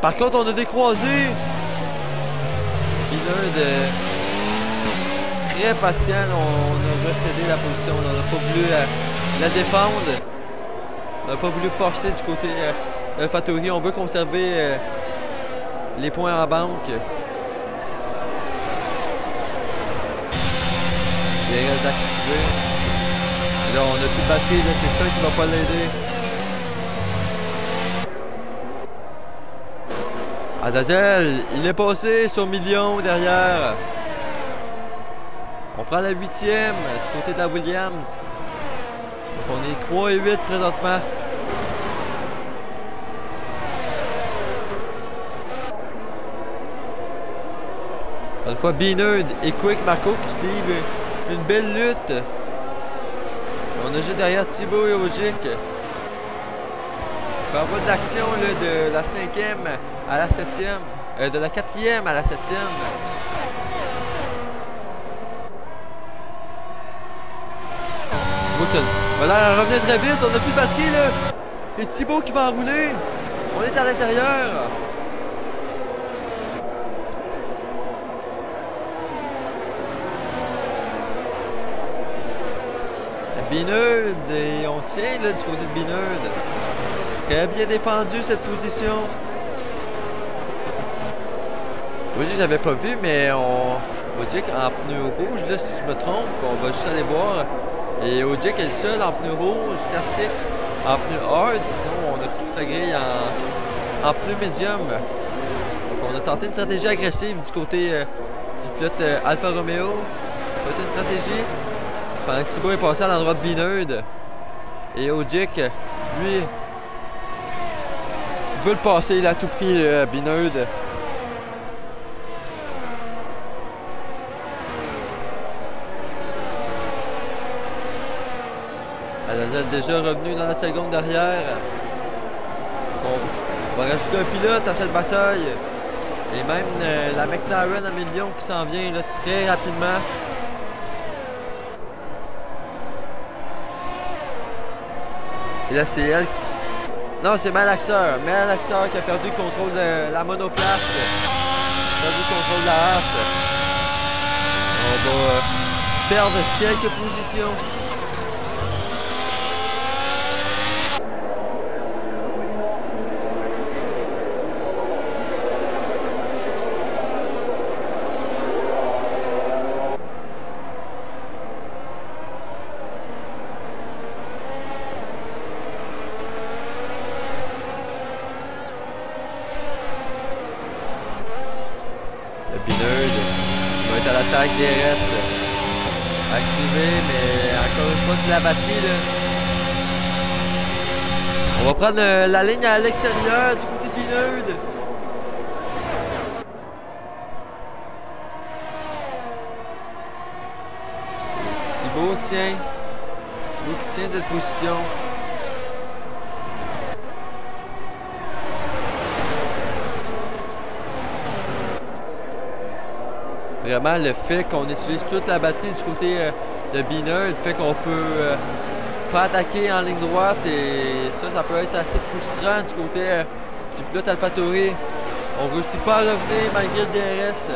Par contre, on a des croisés. Binerd, très patient, on a recédé la position, on n'a pas voulu la défendre. On n'a pas voulu forcer du côté de Fattori. On veut conserver les points en banque. Il reste d'activer. Là, on n'a plus de batterie, là, c'est ça qui va pas l'aider. Azazel, il est passé sur Million derrière. On prend la 8e du côté de la Williams. Donc on est 3 et 8 présentement. Une fois Binerd et Quick Marco qui se livrent une belle lutte. On a juste derrière Thibaut et Ogic. On va avoir de l'action de la 5e à la 7e. De la 4e à la 7e. Voilà, revenez très vite, on n'a plus de batterie là. Et Thibaut qui va enrouler. On est à l'intérieur. Binerd, et on tient là du côté de Binerd. Très bien défendu cette position. Oui, j'avais pas vu, mais on va dire qu'en pneu rouge, là, si je me trompe, on va juste aller voir. Et Ogic est le seul en pneu rouge, Carfix en pneu hard. Sinon, on a toute la grille en pneu médium. Donc, on a tenté une stratégie agressive du côté du pilote Alfa Romeo. Peut-être une stratégie. Pendant que Thibaut est passé à l'endroit de Binerd. Et Ogic, lui, veut le passer, il a tout pris, Binerd. Elle est déjà revenue dans la seconde derrière. On va rajouter un pilote à cette bataille. Et même la McLaren à Million qui s'en vient là, très rapidement. Et là, c'est elle. Non, c'est Malaxeur. Malaxeur qui a perdu le contrôle de la monoplace. Perdu le contrôle de la race. On va perdre quelques positions. L'attaque DRS activé, mais encore une fois sur la batterie là. On va prendre la ligne à l'extérieur du côté de Binerd. Thibaut tient. Thibaut qui tient cette position. Vraiment, le fait qu'on utilise toute la batterie du côté de Binerd, le fait qu'on peut pas attaquer en ligne droite, et ça peut être assez frustrant du côté du pilote AlphaTauri. On réussit pas à revenir malgré le DRS.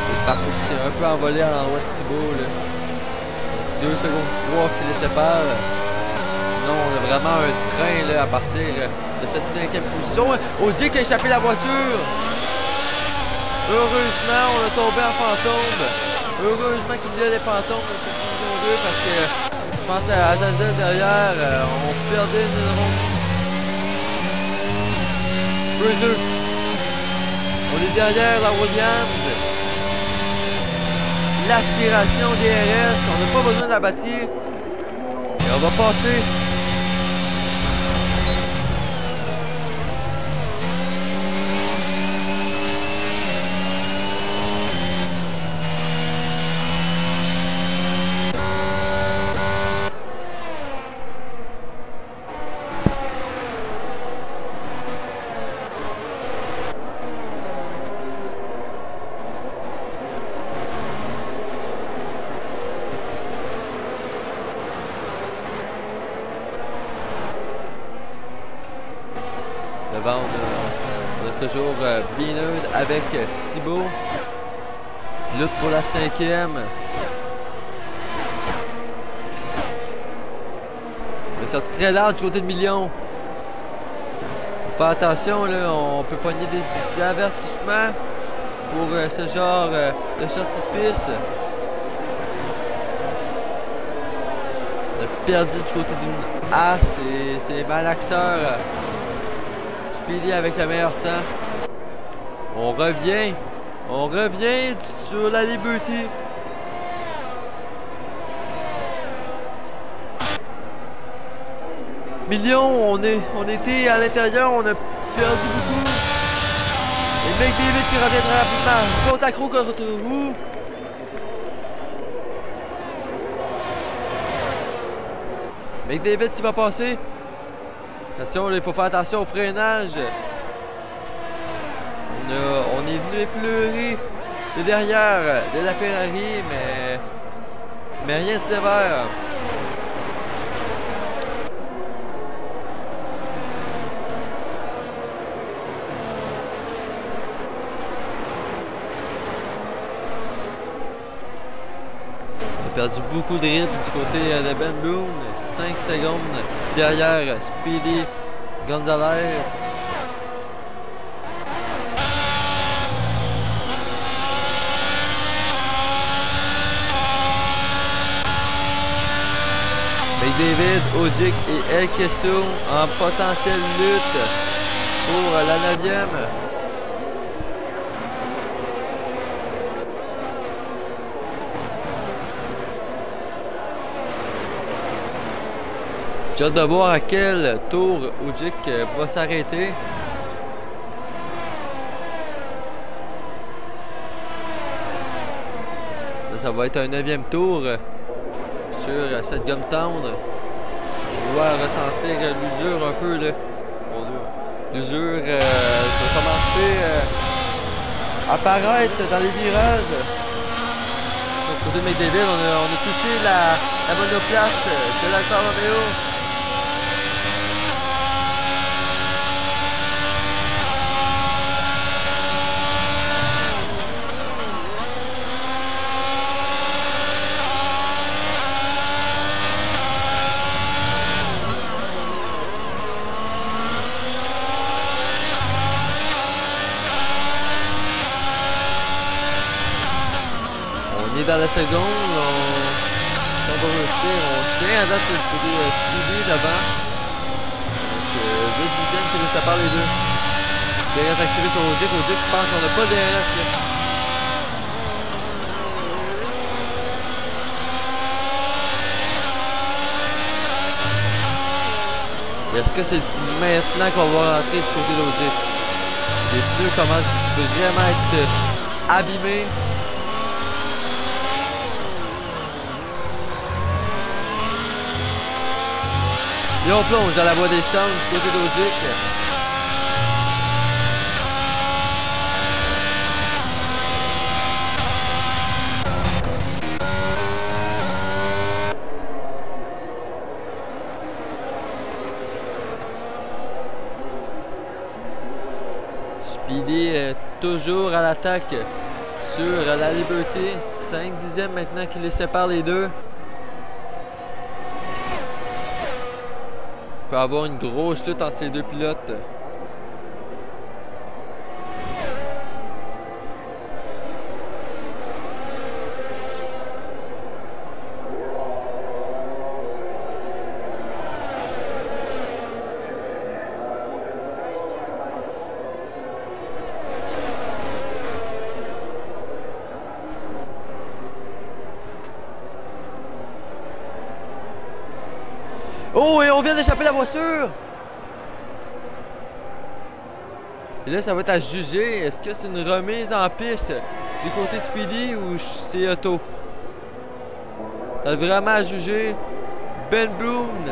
Le parcours qui s'est un peu envolé à l'endroit de Thibaut là. 2 secondes 3 qui les séparent. Sinon, on a vraiment un train là, à partir de cette 5e position. Ogic qui a échappé la voiture. Heureusement, on a tombé en fantôme. Heureusement qu'il y a des fantômes dans cette division 2 parce que je pense à Azazel derrière. On perdait une ronde. Fraser. On est derrière la Williams. L'aspiration DRS, on n'a pas besoin de la batterie. Et on va passer. toujours Binard avec Thibaut. Lutte pour la 5e. Il est sorti très large du côté de Million. Faut faire attention, là, on peut pogner des avertissements pour ce genre de sortie de piste. On a perdu du côté d'une A, c'est malaxeur. Speedy avec le meilleur temps. On revient sur la Liberty. Million, on était à l'intérieur, on a perdu beaucoup. Et McDavid qui revient très rapidement. Contact roue contre roue. McDavid qui va passer. Attention, il faut faire attention au freinage. On est venu effleurer de derrière de la Ferrari, mais rien de sévère. On a perdu beaucoup de rythme du côté de Ben Boone. 5 secondes derrière Speedy Gonzalez. McDavid, Ojic et El Kesso en potentielle lutte pour la 9e. J'ai hâte de voir à quel tour Ojic va s'arrêter. Ça va être un 9e tour sur cette gomme tendre. On doit ressentir l'usure un peu là. L'usure va commencer à apparaître dans les virages. Au côté de McDavid, on a touché la monoplace de l'Alfa Romeo. On est dans la seconde, on va réussir, on tient à date du côté Speedy d'avant. Donc 2 dixièmes qui nous séparent les deux. DRS activé sur Ojic, je pense qu'on n'a pas de DRS là. Est-ce que c'est maintenant qu'on va rentrer du côté d'Ojic? Les pneus commencent vraiment à être abîmés. Et on plonge dans la voie des stands du côté d'Ojic. Speedy est toujours à l'attaque sur la Liberty. 5 dixièmes maintenant qui les séparent les deux. Il peut avoir une grosse lutte entre ces deux pilotes. Oh, et on vient d'échapper la voiture! Et là, ça va être à juger. Est-ce que c'est une remise en piste du côté de Speedy ou c'est auto? Ça va vraiment à juger. Ben Boone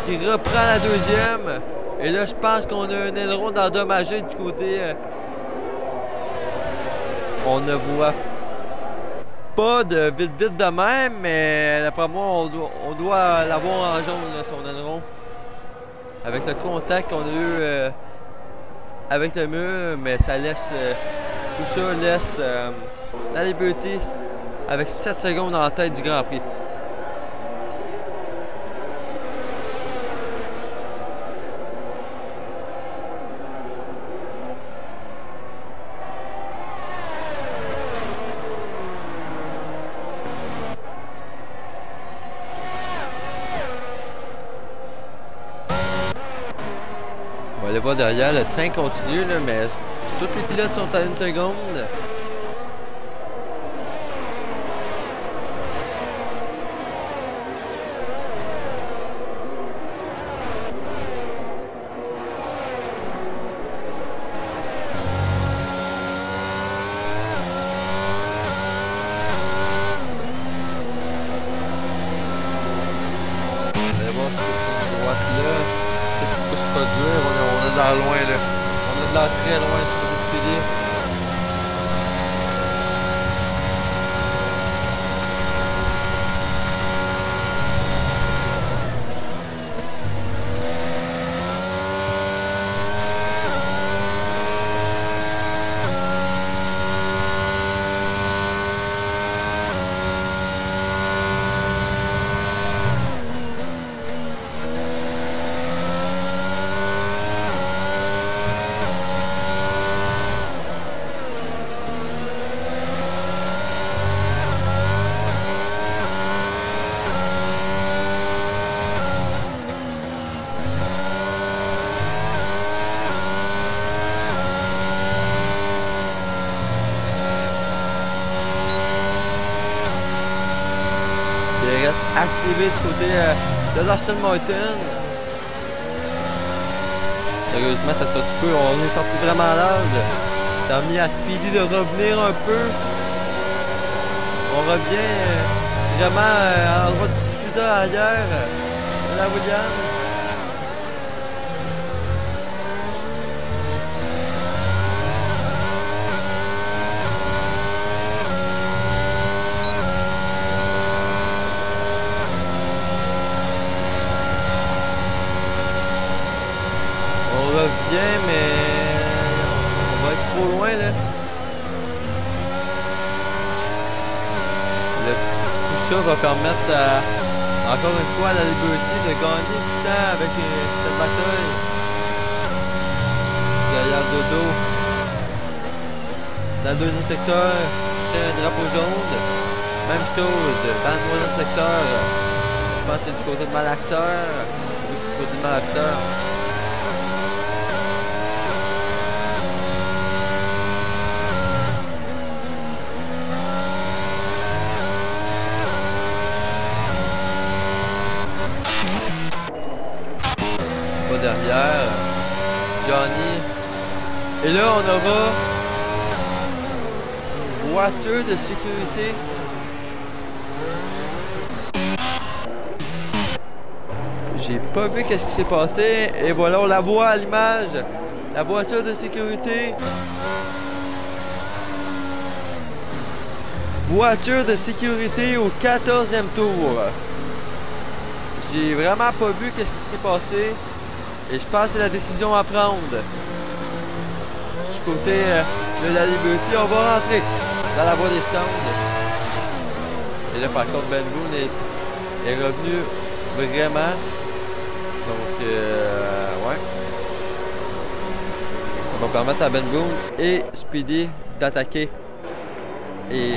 qui reprend la deuxième. Et là, je pense qu'on a un aileron endommagé du côté. On ne voit pas de vite de même, mais d'après moi, on doit l'avoir en jaune, là, son aileron. Avec le contact qu'on a eu avec le mur, mais ça laisse tout ça laisse la liberté avec 7 secondes en tête du Grand Prix. On va aller voir derrière, le train continue, là, mais tous les pilotes sont à 1 seconde. On va voir cette droite-là. C'est pas dur, on est dans loin là. On est dans très loin du Speedy. Il reste activé du côté de l'Aston Martin. Sérieusement, ça sera tout peu. On est sorti vraiment large. Ça a mis à Speedy de revenir un peu. On revient vraiment à l'endroit du diffuseur ailleurs de la Williams. On revient, mais on va être trop loin là. Tout ça va permettre encore une fois à la Liberty de gagner du temps avec cette bataille. Derrière Dodo. Dans le deuxième secteur, c'est un drapeau jaune. Même chose, dans le troisième secteur, je pense que c'est du côté de Malaxeur. Oui, c'est du côté de Malaxeur. Derrière Johnny, et là on aura une voiture de sécurité. J'ai pas vu qu'est-ce qui s'est passé, et voilà, on la voit à l'image, la voiture de sécurité. Voiture de sécurité au 14e tour. J'ai vraiment pas vu qu'est-ce qui s'est passé. Et je pense que c'est la décision à prendre. Du côté de la Liberty, on va rentrer dans la voie des stands. Et là, par contre, Ben Boone est revenu vraiment. Donc, ouais. Ça va permettre à Ben Boone et Speedy d'attaquer. Et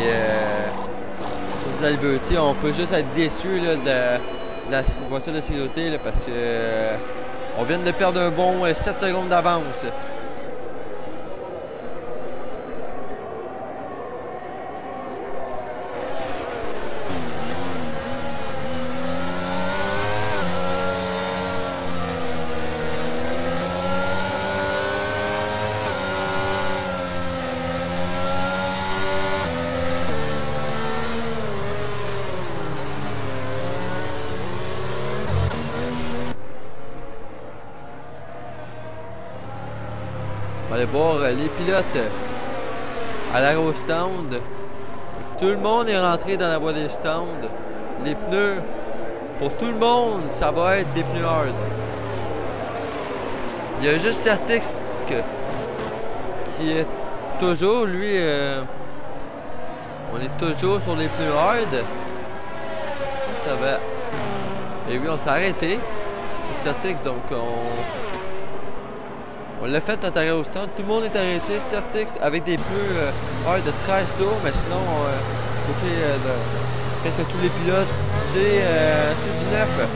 pour la Liberty, on peut juste être déçu là, de la voiture de sécurité là, parce que on vient de perdre un bon 7 secondes d'avance. On va aller voir les pilotes à l'aérostand. Tout le monde est rentré dans la voie des stands. Les pneus, pour tout le monde, ça va être des pneus hard. Il y a juste Certix qui est toujours, lui, on est toujours sur les pneus hard. Ça va. Et oui, on s'est arrêté. Certix, donc on l'a fait à l'arrière au stand. Tout le monde est arrêté. Certix avec des pneus hard de 13 tours, mais sinon, côté de presque tous les pilotes, c'est du 9.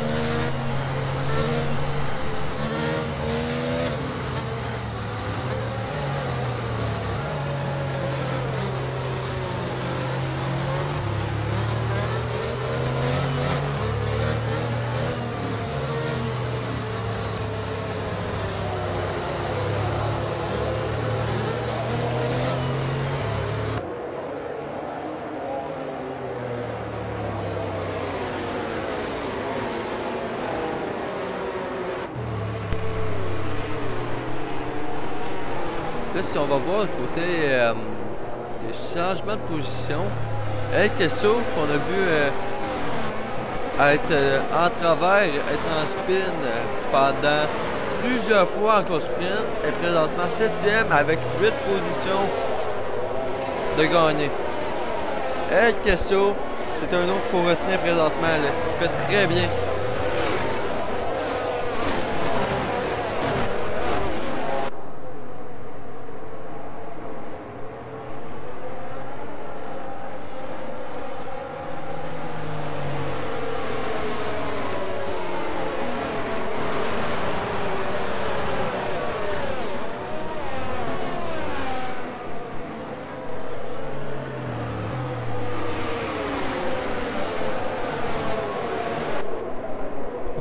Là, si on va voir le côté des changements de position, El Queso, qu'on a vu être en travers, être en spin pendant plusieurs fois en course sprint, est présentement 7e avec 8 positions de gagner. El Queso, c'est un nom qu'il faut retenir présentement. Là. Il fait très bien.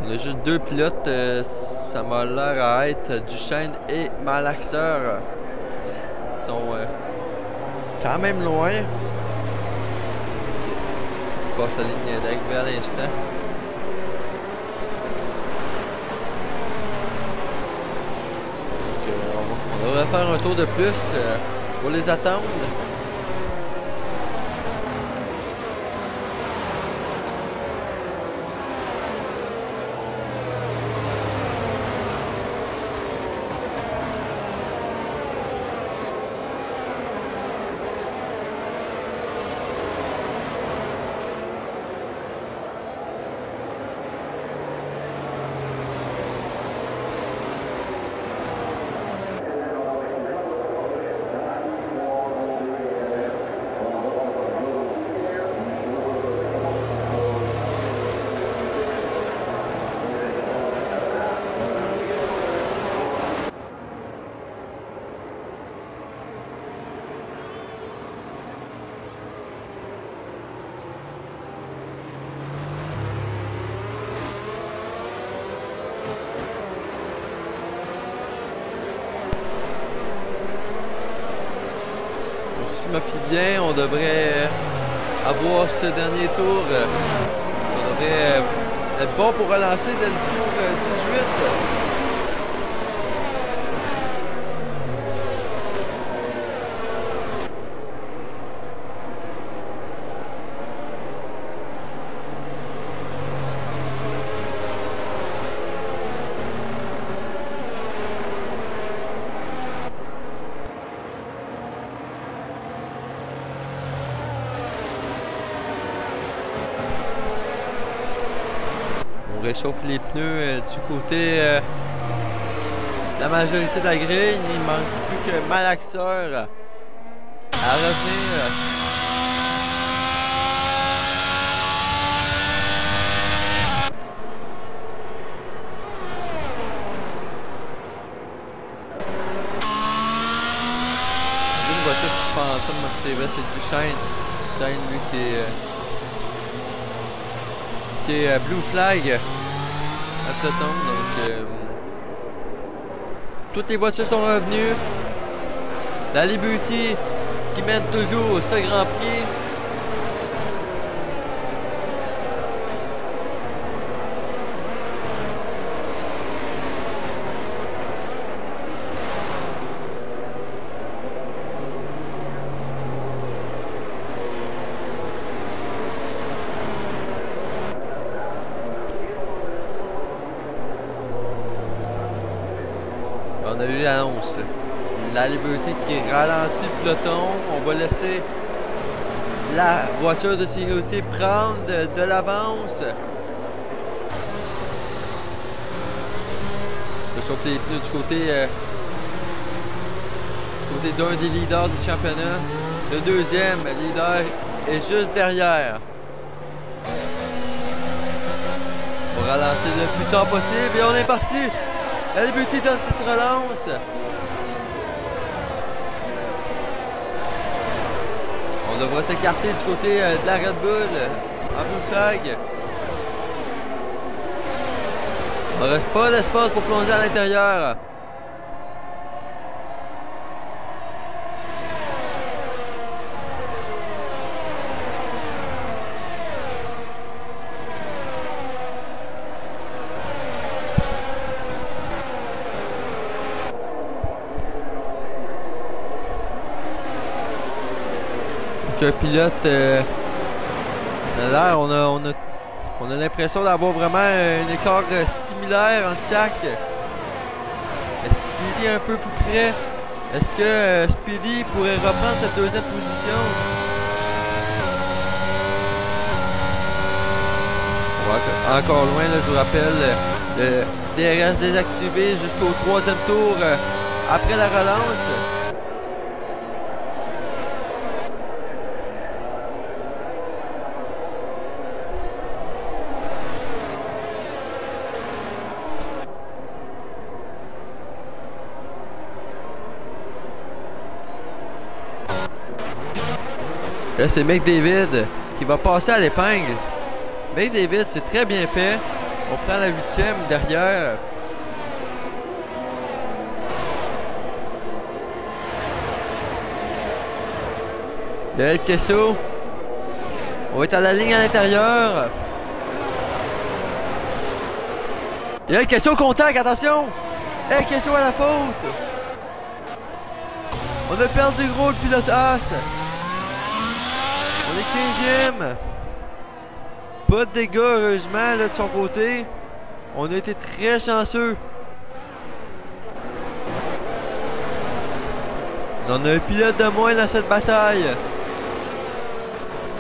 On a juste deux pilotes, ça m'a l'air à être Duchesne et Malaxeur. Ils sont quand même loin. Je passe la ligne d'arrivée à l'instant. On devrait faire un tour de plus pour les attendre. Si je me fie bien, on devrait avoir ce dernier tour. On devrait être bon pour relancer dès le tour 18. On réchauffe les pneus du côté de la majorité de la grille. Il ne manque plus que Malaxeur à revenir. Une voiture qui fantôme, c'est vrai, c'est Duchesne. Duchesne, lui, qui est Blue Flag à peloton, donc toutes les voitures sont revenues. La Liberty qui mène toujours ce Grand Prix. On a eu l'annonce. la Liberty qui ralentit le peloton. On va laisser la voiture de sécurité prendre de l'avance. Je chauffe les pneus du côté d'un des leaders du championnat. Le deuxième leader est juste derrière. On va ralentir le plus tard possible et on est parti. La Liberty donne cette relance. On devra s'écarter du côté de la Red Bull en blue flag. On n'aurait pas d'espace pour plonger à l'intérieur. Un pilote on a l'impression d'avoir vraiment un écart similaire entre chaque. Est-ce que Speedy est un peu plus près? Est-ce que Speedy pourrait reprendre cette deuxième position? Encore loin, là, je vous rappelle, le DRS désactivé jusqu'au troisième tour après la relance. Là, c'est McDavid qui va passer à l'épingle. McDavid, c'est très bien fait. On prend la 8e derrière. Le El Queso. On va être à la ligne à l'intérieur. Et El Queso contact, attention! El Queso à la faute! On a perdu gros le pilote As. On est 15e. Pas de dégâts, heureusement, là, de son côté. On a été très chanceux. On a un pilote de moins dans cette bataille.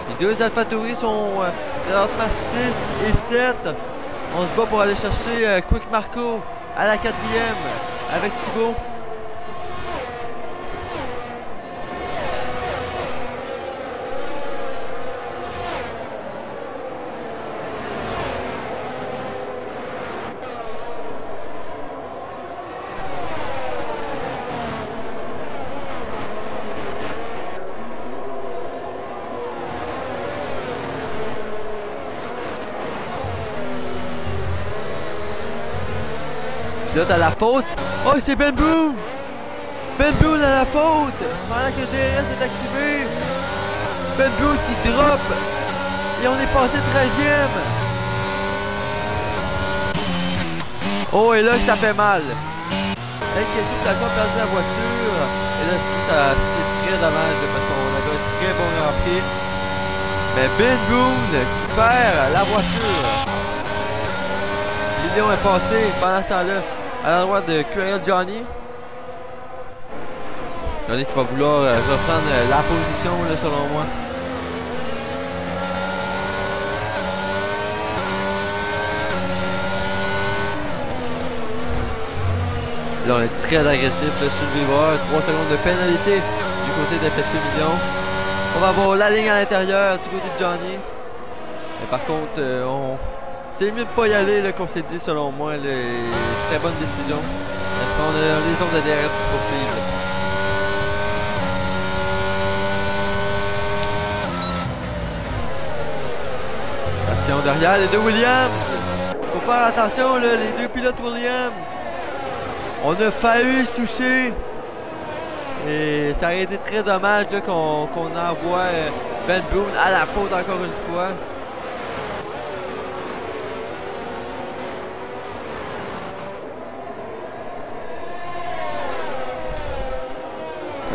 Les deux AlphaTauri sont présentement 6 et 7. On se bat pour aller chercher Quick Marco à la 4e avec Thibaut. Pilote à la faute. Oh, c'est Ben Boone! Ben Boone à la faute! Pendant que le DRS est activé. Ben Boone qui drop. Et on est passé 13e. Oh, et là, ça fait mal. Hey, question que t'as pas perdu la voiture. Et là, c'est très dommage parce qu'on avait un très bon Grand Prix. Mais Ben Boone qui perd la voiture. Lilion est passé pendant ce temps-là à l'endroit de QRL Johnny. Johnny qui va vouloir reprendre la position là, selon moi. Là on est très agressif là, sur le virage. 3 secondes de pénalité du côté de FSP Million. On va avoir la ligne à l'intérieur du côté de Johnny. Mais par contre c'est mieux de pas y aller, qu'on s'est dit, selon moi. Très bonne décision. Maintenant, on a les zones de DRS pour poursuivre. Attention derrière, les deux Williams. Faut faire attention, là, les deux pilotes Williams. On a failli se toucher. Et ça aurait été très dommage qu'on envoie Ben Boone à la faute encore une fois.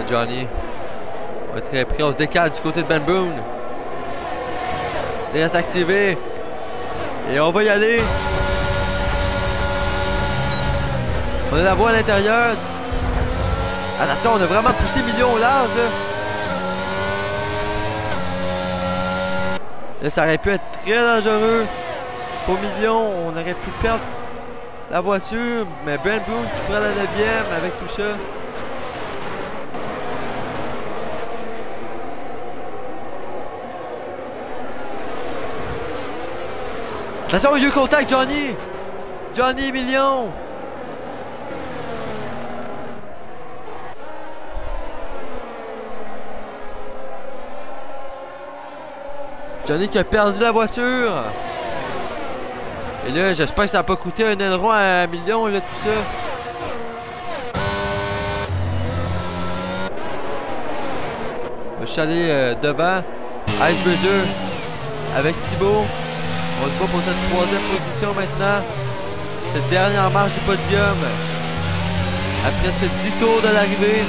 Johnny. On est très près, on se décale du côté de Ben Boone. DRS activé. Et on va y aller. On a la voie à l'intérieur. Attention, on a vraiment poussé Million au large, là. Là, ça aurait pu être très dangereux. Pour Million, on aurait pu perdre la voiture. Mais Ben Boone qui prend la 9e avec tout ça. Attention, vieux contact, Johnny! Johnny Million! Johnny qui a perdu la voiture! Et là, j'espère que ça n'a pas coûté un aileron à Million, là, tout ça. Je suis allé devant Icebreaker avec Thibaut. On se bat pour cette 3e position maintenant. Cette dernière marche du podium. À presque 10 tours de l'arrivée.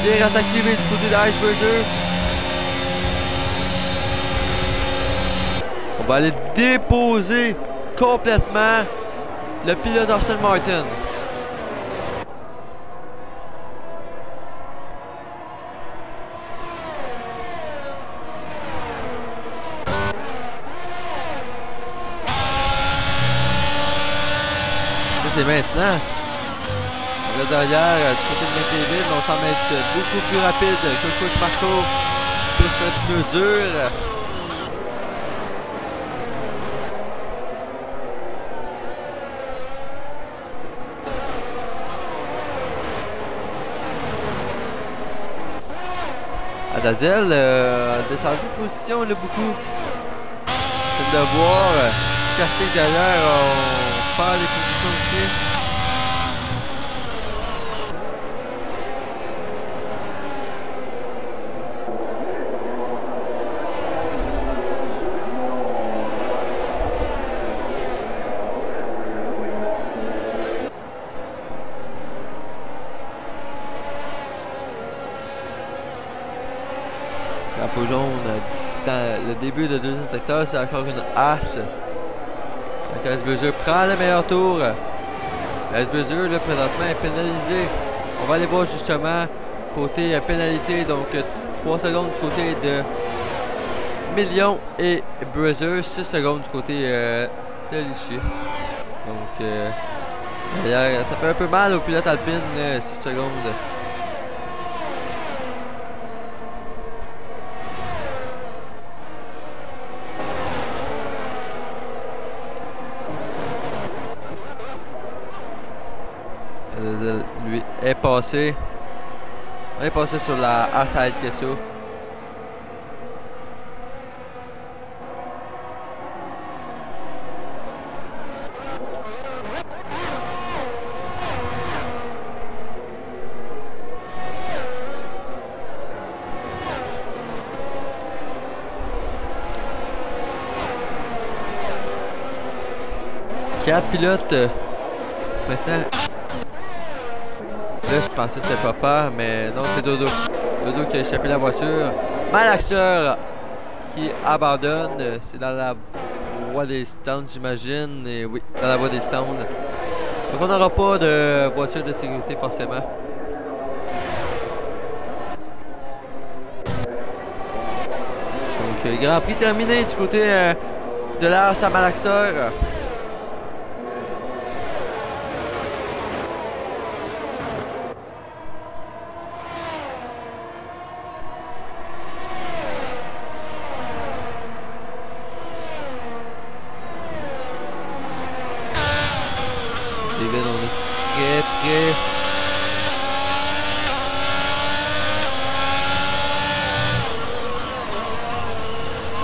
Tir à s'activer du côté d'Icebreaker. On va aller déposer complètement le pilote Aston Martin. C'est maintenant. Là derrière, du côté de McDavid, on semble être beaucoup plus rapide que Quick Marco sur cette mesure. Adazel descendu de position là, beaucoup. Comme de voir, certains derrière ont pas les positions aussi. Drapeau jaune dans le début de deuxième secteur, c'est encore une hache. Icebreaker prend le meilleur tour. Icebreaker là présentement est pénalisé. On va aller voir justement côté pénalité, donc 3 secondes du côté de Million et Breezer, 6 secondes du côté de Lucie. Donc ça fait un peu mal au pilote alpine, 6 secondes. Lui est passé. On est passé sur la Aside Kesso. Quatre pilotes maintenant. Là, je pensais que c'était Papa, mais non, c'est Dodo. Dodo qui a échappé la voiture. Malaxeur qui abandonne. C'est dans la voie des stands, j'imagine. Et oui, dans la voie des stands. Donc, on n'aura pas de voiture de sécurité, forcément. Donc, Grand Prix terminé du côté de l'Ars à Malaxeur.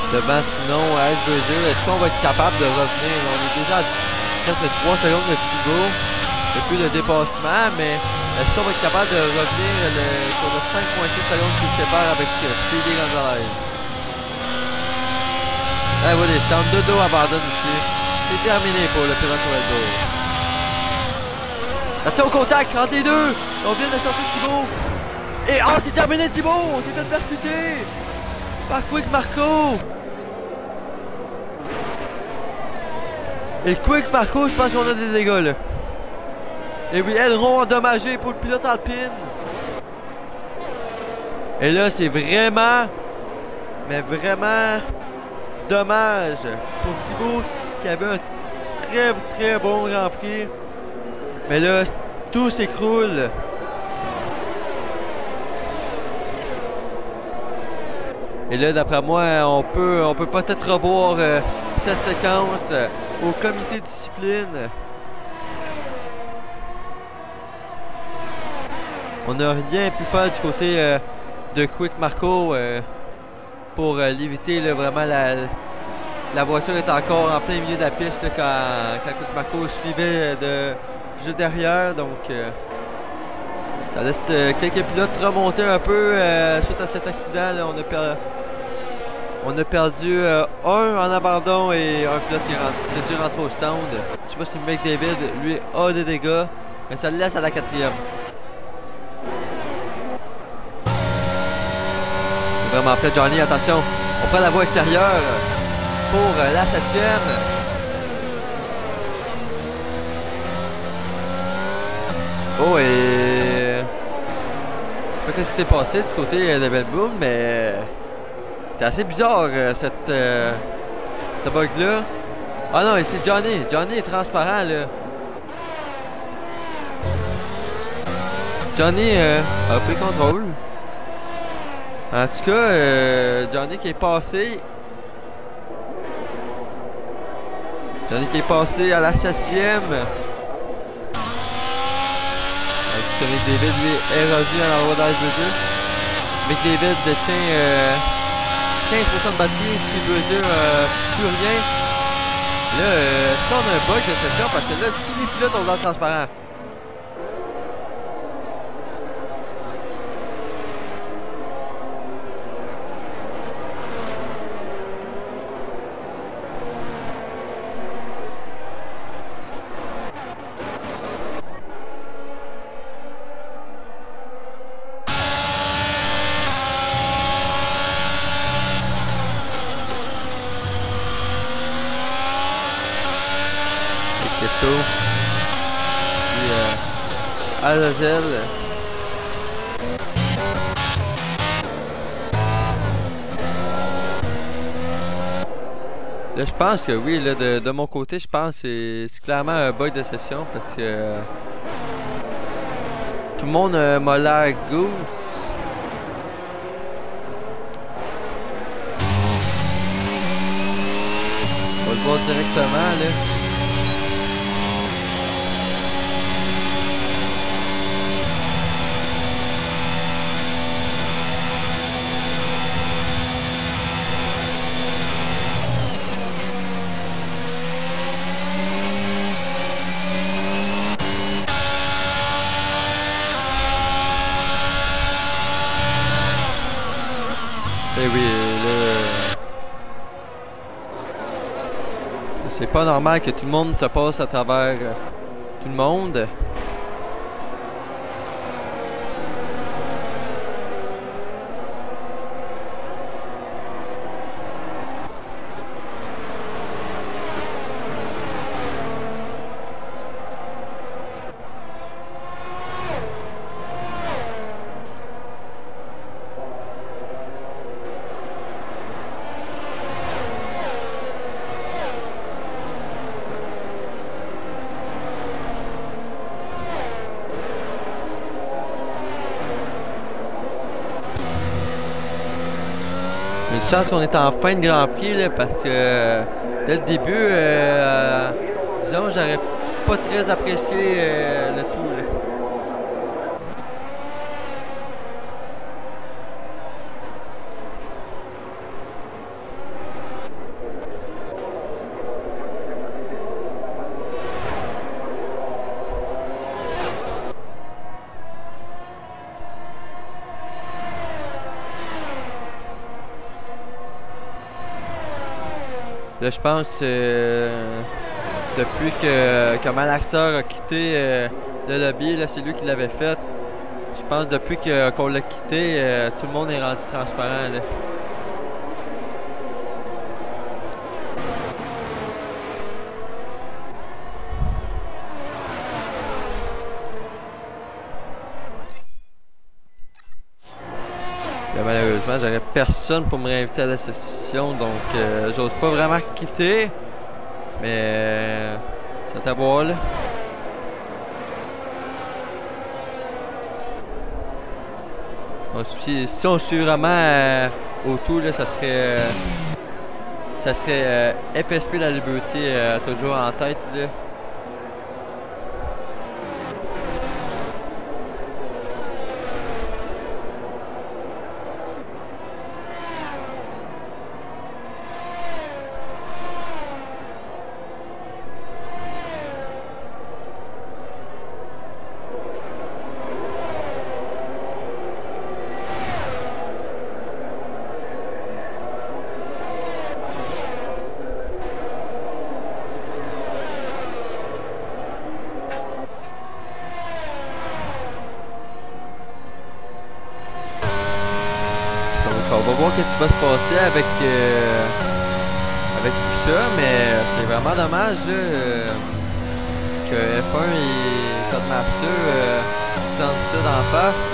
Devant sinon Icebreaker, est-ce qu'on va être capable de revenir? On est déjà à presque 3 secondes de Thibaut depuis le dépassement, mais est-ce qu'on va être capable de revenir sur les 5,6 secondes qui se séparent avec Speedy Gonzalez? Là, vous voyez, Dodo abandonne ici. C'est terminé pour le pilote Red Bull. Restez au contact entre les deux. On vient de sortir Thibaut. Et oh, c'est terminé Thibaut. On s'est fait percuter par Quick Marco. Et Quick Marco, je pense qu'on a des dégâts là. Et oui, aileron endommagé pour le pilote Alpine. Et là, c'est vraiment, mais vraiment dommage pour Thibaut qui avait un très bon Grand Prix. Mais là, tout s'écroule. Et là, d'après moi, on peut peut-être revoir cette séquence au comité de discipline. On n'a rien pu faire du côté de Quick Marco pour l'éviter. Vraiment, la voiture est encore en plein milieu de la piste là, quand Quick Marco suivait juste derrière. Donc, ça laisse quelques pilotes remonter un peu suite à cet accident. Là, on a perdu un en abandon et un pilote qui a dû rentrer au stand. Je sais pas si McDavid, lui, a des dégâts, mais ça le laisse à la 4e. C'est vraiment prêt, Johnny, attention. On prend la voie extérieure pour la 7e. Oh, et... je sais pas ce qui s'est passé du côté de Melbourne, mais... c'est assez bizarre, ce bug-là. Ah non, et c'est Johnny. Johnny est transparent, là. Johnny a pris contrôle. En tout cas, Johnny qui est passé. Johnny qui est passé à la 7e. McDavid, lui, est revenu à l'endroit d'H2. McDavid détient 15% de batterie, puis mesure plus rien. Là, on a un bug de session parce que là, tous les pilotes ont l'air transparent. Puis Azazel. Là, je pense que oui, là, de mon côté, je pense que c'est clairement un bug de session parce que tout le monde m'a l'air goose. On va le voir directement, là. Eh oui, là... c'est pas normal que tout le monde se passe à travers tout le monde. Une chance qu'on est en fin de Grand Prix là, parce que dès le début, disons, j'aurais pas très apprécié le tout. Là. Là, je pense depuis que Malaxer a quitté le lobby, là, c'est lui qui l'avait fait. Je pense depuis qu'on l'a quitté, tout le monde est rendu transparent. Là. Là, malheureusement, j'aurais personne pour me réinviter à la session, donc j'ose pas vraiment quitter. Mais c'est à voir là. Donc, si on suit vraiment au tout, là, ça serait FSP la liberté toujours en tête là. On va voir qu'est-ce qui va se passer avec tout ça, mais c'est vraiment dommage là, que F1 et Codemaster tentent ça d'en face.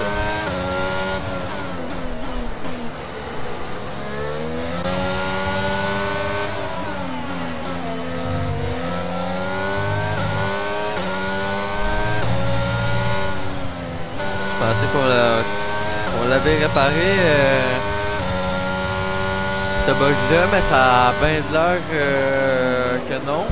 Je pensais qu'on l'avait réparé. Ce bug-là, mais ça a bien de l'air que non.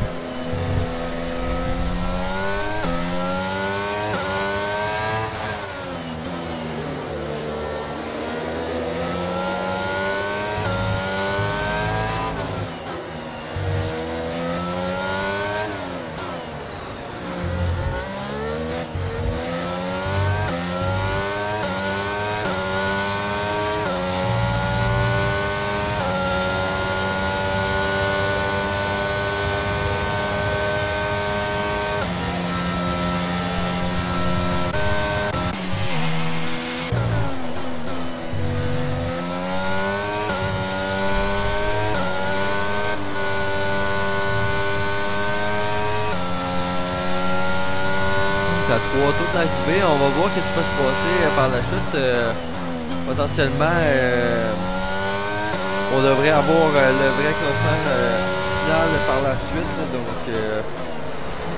À 3 tours d'arrivée, on va voir qu'est-ce qui va se passer par la suite. Potentiellement, on devrait avoir le vrai classement final par la suite. Donc,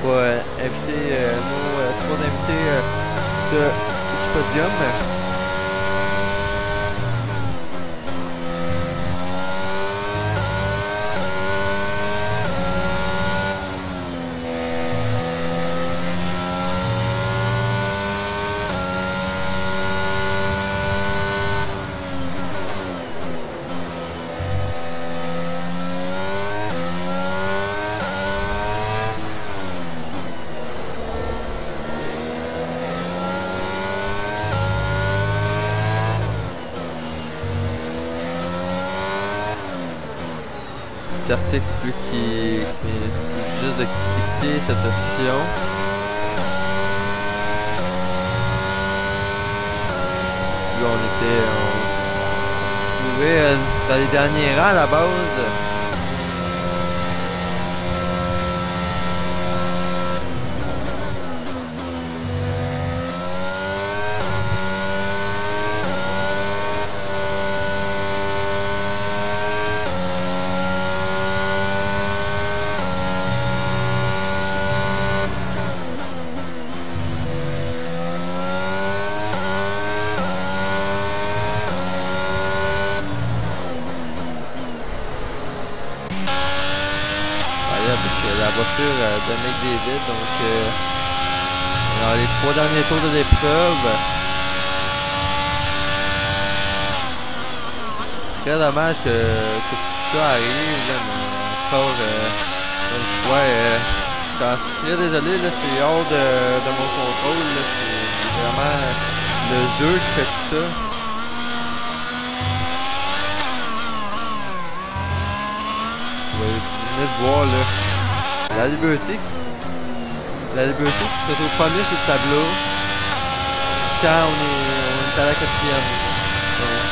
on va inviter nos 3 invités du podium. Certix, lui qui est juste de quitter cette session. Là, on trouvait dans les derniers rangs à la base. Avec la voiture de McDavid, donc dans les 3 derniers tours de l'épreuve. Très dommage que tout ça arrive, là, mais encore une fois, j'en suis très désolé, là, c'est hors de mon contrôle, c'est vraiment le jeu qui fait tout ça. Vous venez de voir là, la liberté qui se trouve premier sur le tableau quand on est à la 4e. Donc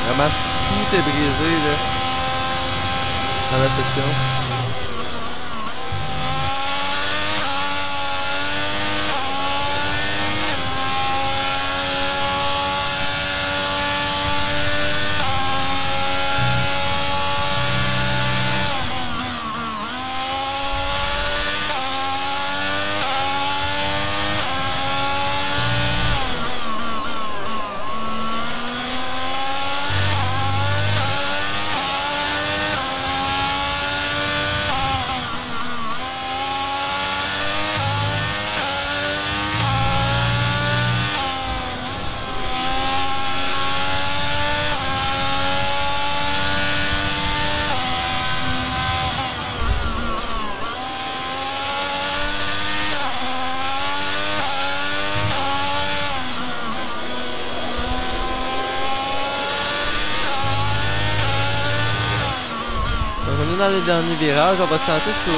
vraiment tout est brisé là, dans la session. est dans le dernier virage. On va se tenter sur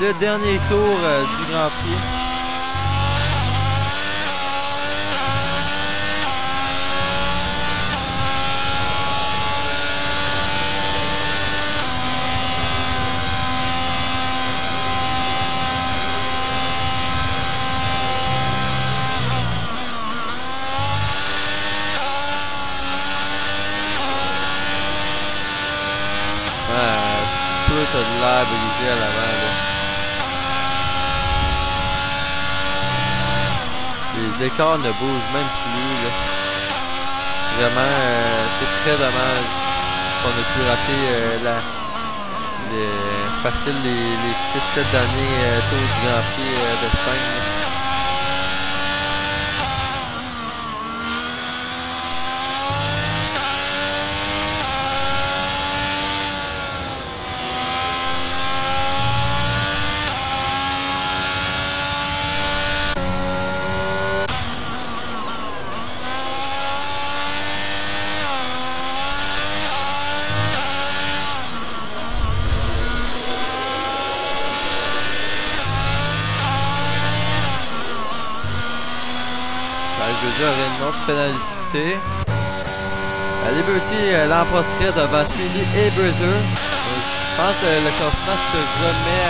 le dernier tour du Grand Prix. T'as de l'air brisé à l'avant là. Les écarts ne bougent même plus là. Vraiment c'est très dommage qu'on ait pu rater facile les 6-7 derniers tours du Grand Prix d'Espagne. Déjà une autre pénalité. La Liberty l'emporterait devant Shelly et Bruiser. Je pense que le classement se remet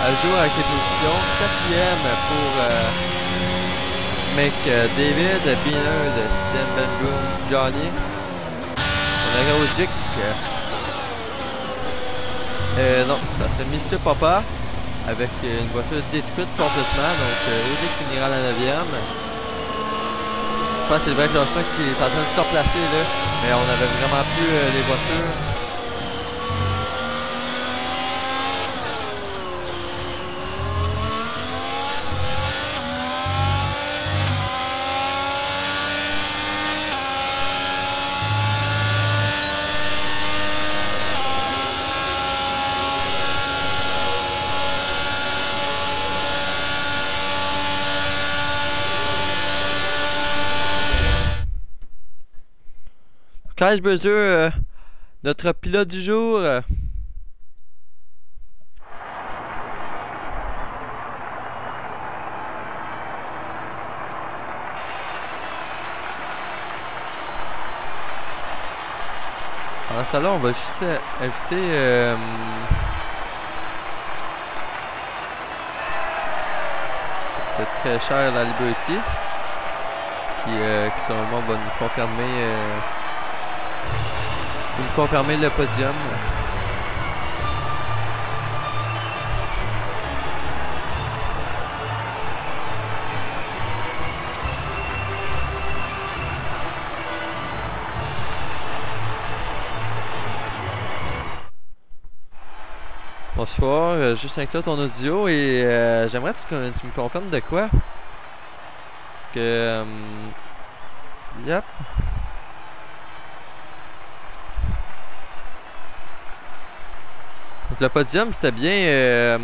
à jouer avec les positions. 4e pour McDavid, Beanerd, Stem, Ben Boom, Johnny. On a Rogic. Non, ça serait Mr. Papa avec une voiture détruite complètement. Donc Rogic finira la 9e. Je pense que c'est le vrai classement qui est en train de se replacer là, mais on avait vraiment plus les voitures. Kyle Buescher, notre pilote du jour. Pendant ça là, on va juste inviter peut-être très cher la Liberty qui sûrement va nous confirmer le podium. Bonsoir, juste inclure ton audio et j'aimerais que tu me confirmes de quoi? Parce que... yep. Donc le podium, c'était bien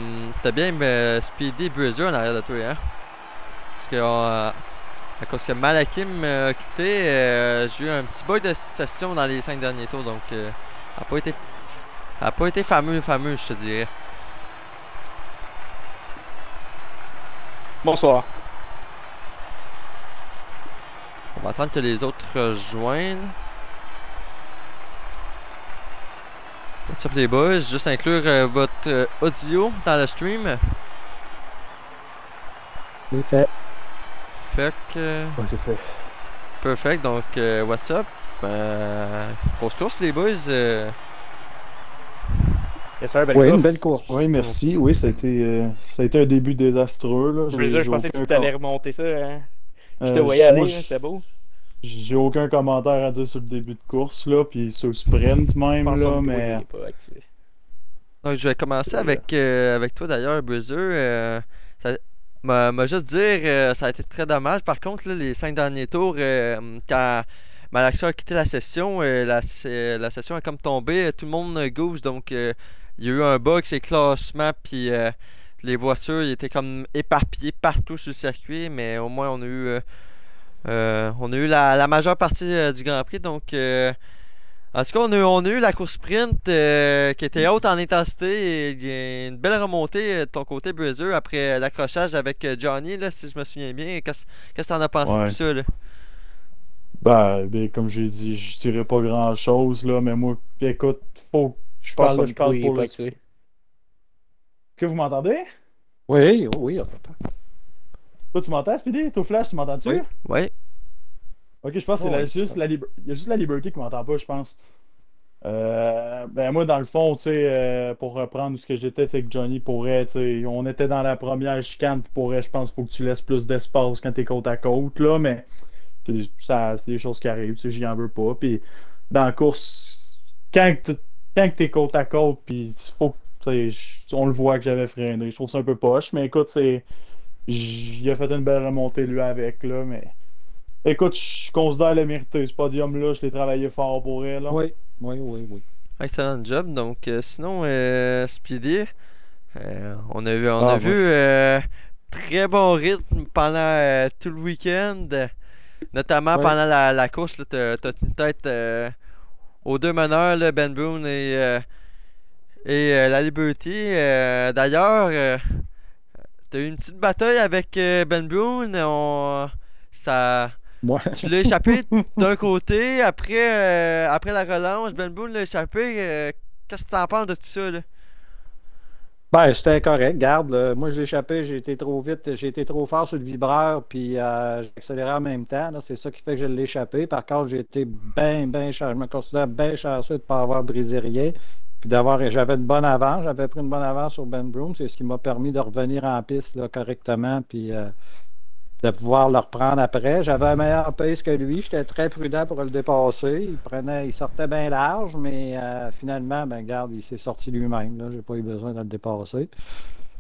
Speedy Bruiser en arrière de toi, hein? Parce que à cause que Malakim a quitté, j'ai eu un petit bug de session dans les 5 derniers tours, donc ça n'a pas été fameux, je te dirais. Bonsoir. On va attendre que les autres rejoignent. What's up les boys? Juste inclure votre audio dans le stream. C'est fait. Fait que... Ouais, c'est fait. Perfect, donc what's up? Grosse course les boys. Yes, sir, belle oui, course. Une belle course. Oui, merci. Oui, ça a été un début désastreux. Là. Je pensais que tu allais remonter ça. Hein? Je te voyais aller, c'était beau. J'ai aucun commentaire à dire sur le début de course, là, puis sur le sprint même, là, mais... Pas activé. Donc je vais commencer avec toi d'ailleurs, Bruiser. M'a juste dire, ça a été très dommage. Par contre, là, les 5 derniers tours, quand Malaxia a quitté la session, la session a comme tombé, tout le monde gauche, donc il y a eu un bug, c'est classement, puis les voitures ils étaient comme éparpillées partout sur le circuit, mais au moins on a eu la majeure partie du Grand Prix, donc En tout cas, on a eu la course sprint qui était haute en intensité et il y a une belle remontée de ton côté, Bruiser, après l'accrochage avec Johnny, là, si je me souviens bien. Qu'est-ce que t'en as pensé de tout ça, là? Ben, comme j'ai dit, je dirais pas grand-chose, là, mais moi, écoute, faut que je parle pour le... Est-ce que vous m'entendez? Oui, oui, on t'entend. Toi, tu m'entends, Speedy? Toi, Flash, tu m'entends-tu? Oui. Oui. Ok, je pense que c'est juste il y a juste la Liberty qui m'entend pas, je pense. Ben moi, dans le fond, tu sais, pour reprendre ce que j'étais, avec Johnny pourrait, tu sais, on était dans la première chicane, puis pourrait, je pense, faut que tu laisses plus d'espace quand t'es côte à côte, là, mais c'est des choses qui arrivent, tu sais, j'y en veux pas. Puis dans la course, quand t'es côte à côte, puis faut tu sais, on le voit que j'avais freiné. Je trouve ça un peu poche, mais écoute, il a fait une belle remontée lui avec, là, mais écoute, je considère le mérité. Ce podium-là, je l'ai travaillé fort pour elle, là. Oui, oui, oui, oui. Excellent job. Donc, sinon, Speedy, on a vu très bon rythme pendant tout le week-end. Notamment pendant la course, t'as tenu tête aux deux meneurs, là, Ben Boone et la Liberty. D'ailleurs, t'as eu une petite bataille avec Ben Boone. Tu l'as échappé d'un côté. Après la relance, Ben Boone l'a échappé. Qu'est-ce que tu en penses de tout ça, là? Ben, c'était correct. Garde, moi, je l'ai échappé, j'ai été trop vite, j'ai été trop fort sur le vibreur, puis j'ai accéléré en même temps. C'est ça qui fait que je l'ai échappé. Par contre, j'ai été bien chanceux. Je me considère bien chanceux de ne pas avoir brisé rien. Puis j'avais une bonne avance, j'avais pris une bonne avance sur Ben Broom. C'est ce qui m'a permis de revenir en piste là, correctement, puis de pouvoir le reprendre après. J'avais un meilleur pace que lui. J'étais très prudent pour le dépasser. Il sortait bien large, mais finalement, ben regarde, il s'est sorti lui-même. Je n'ai pas eu besoin de le dépasser.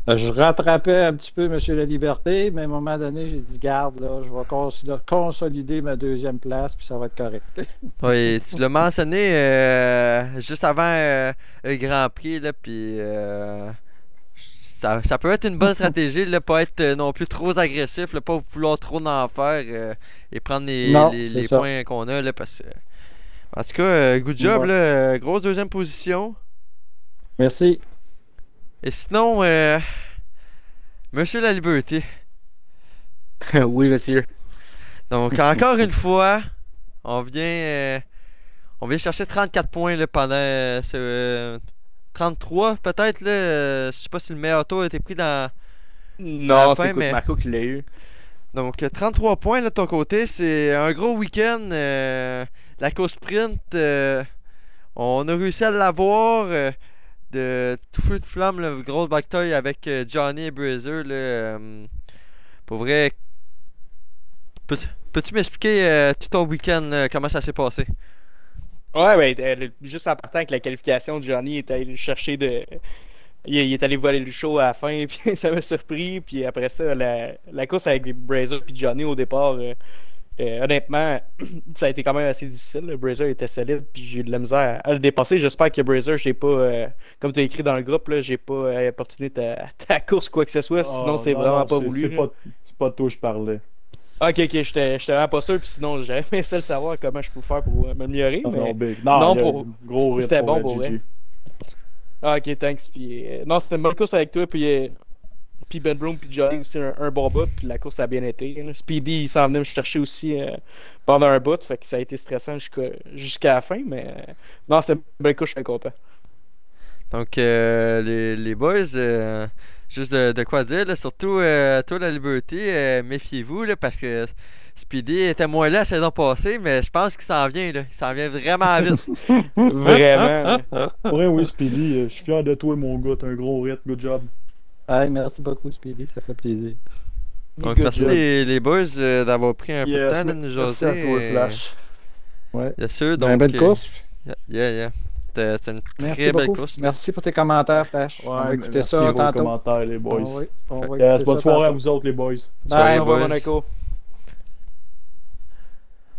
Je rattrapais un petit peu M. La Liberté, mais à un moment donné, j'ai dit, garde, là, je vais consolider ma deuxième place, puis ça va être correct. Oui, tu l'as mentionné juste avant le Grand Prix, là, puis ça peut être une bonne stratégie, là, pas être non plus trop agressif, là, pas vouloir trop en faire et prendre les points qu'on a, là, parce que... En tout cas, good job, là, grosse deuxième position. Merci. Et sinon, Monsieur La Liberté. Oui, monsieur. Donc, encore une fois, on vient chercher 34 points là, pendant ce 33 peut-être. Je sais pas si le meilleur tour a été pris dans Non, la c'est fin, mais... Marco qui l'a eu. Donc, 33 points là, de ton côté. C'est un gros week-end. La course sprint, on a réussi à l'avoir. De tout feu de flamme, là, grosse bataille avec Johnny et Bruiser. Pour vrai, peux-tu m'expliquer tout ton week-end, comment ça s'est passé? Ouais, ben, juste en partant avec la qualification, Johnny est allé le chercher il est allé voler le show à la fin, puis ça m'a surpris. Puis après ça, la course avec Bruiser et Johnny au départ, honnêtement, ça a été quand même assez difficile. Le Bruiser était solide, puis j'ai eu de la misère à le dépasser. J'espère que Bruiser, j'ai pas, comme tu as écrit dans le groupe, là, j'ai pas apportuné ta course, quoi que ce soit. Sinon, c'est vraiment pas voulu. C'est pas de toi que je parlais. Ok, j'étais vraiment pas sûr, puis sinon, j'aurais aimé ça le savoir comment je peux faire pour m'améliorer. C'était bon pour vrai. Ah, ok, thanks. Puis, non, c'était une bonne course avec toi, puis Ben Broom puis Johnny aussi un bon bout, puis la course a bien été. Là. Speedy, il s'en venait me chercher aussi pendant un bout, fait que ça a été stressant jusqu'à la fin, mais non, c'était une belle course, je suis content. Donc, les boys, juste de quoi dire, là, surtout toi, La Liberty, méfiez-vous, là, parce que Speedy était moins là la saison passée, mais je pense qu'il s'en vient, là. Il s'en vient vraiment vite. Vraiment. Pour vrai, oui, Speedy, je suis fier de toi, mon gars. T'as un gros rythme, good job. Hey, merci beaucoup, Speedy, ça fait plaisir. Donc, merci les boys d'avoir pris un peu de temps de nous jaser. Merci à toi, Flash. Ouais. Bien sûr, donc... belle course. Yeah. C'était une très belle course. Merci pour tes commentaires, Flash. Ouais, on va écouter merci ça pour tantôt. vos commentaires, les boys. On va écouter bonne soirée à vous autres, les boys. Bye, boys. Monaco.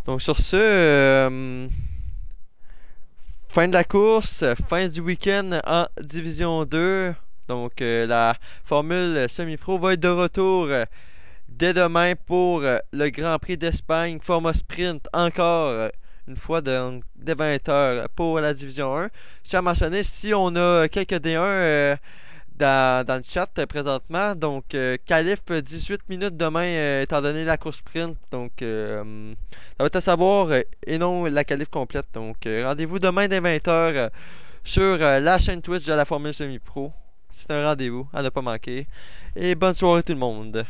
Donc, sur ce... fin de la course, fin du week-end en Division 2. Donc, la Formule Semi-Pro va être de retour dès demain pour le Grand Prix d'Espagne. Format sprint encore une fois dès 20h pour la division 1. Je tiens à mentionner, si on a quelques D1 dans le chat présentement, donc Calif 18 minutes demain étant donné la course sprint, donc ça va être à savoir et non la qualif complète. Donc rendez-vous demain dès 20h sur la chaîne Twitch de la Formule Semi-Pro. C'est un rendez-vous à ne pas manquer. Et bonne soirée tout le monde.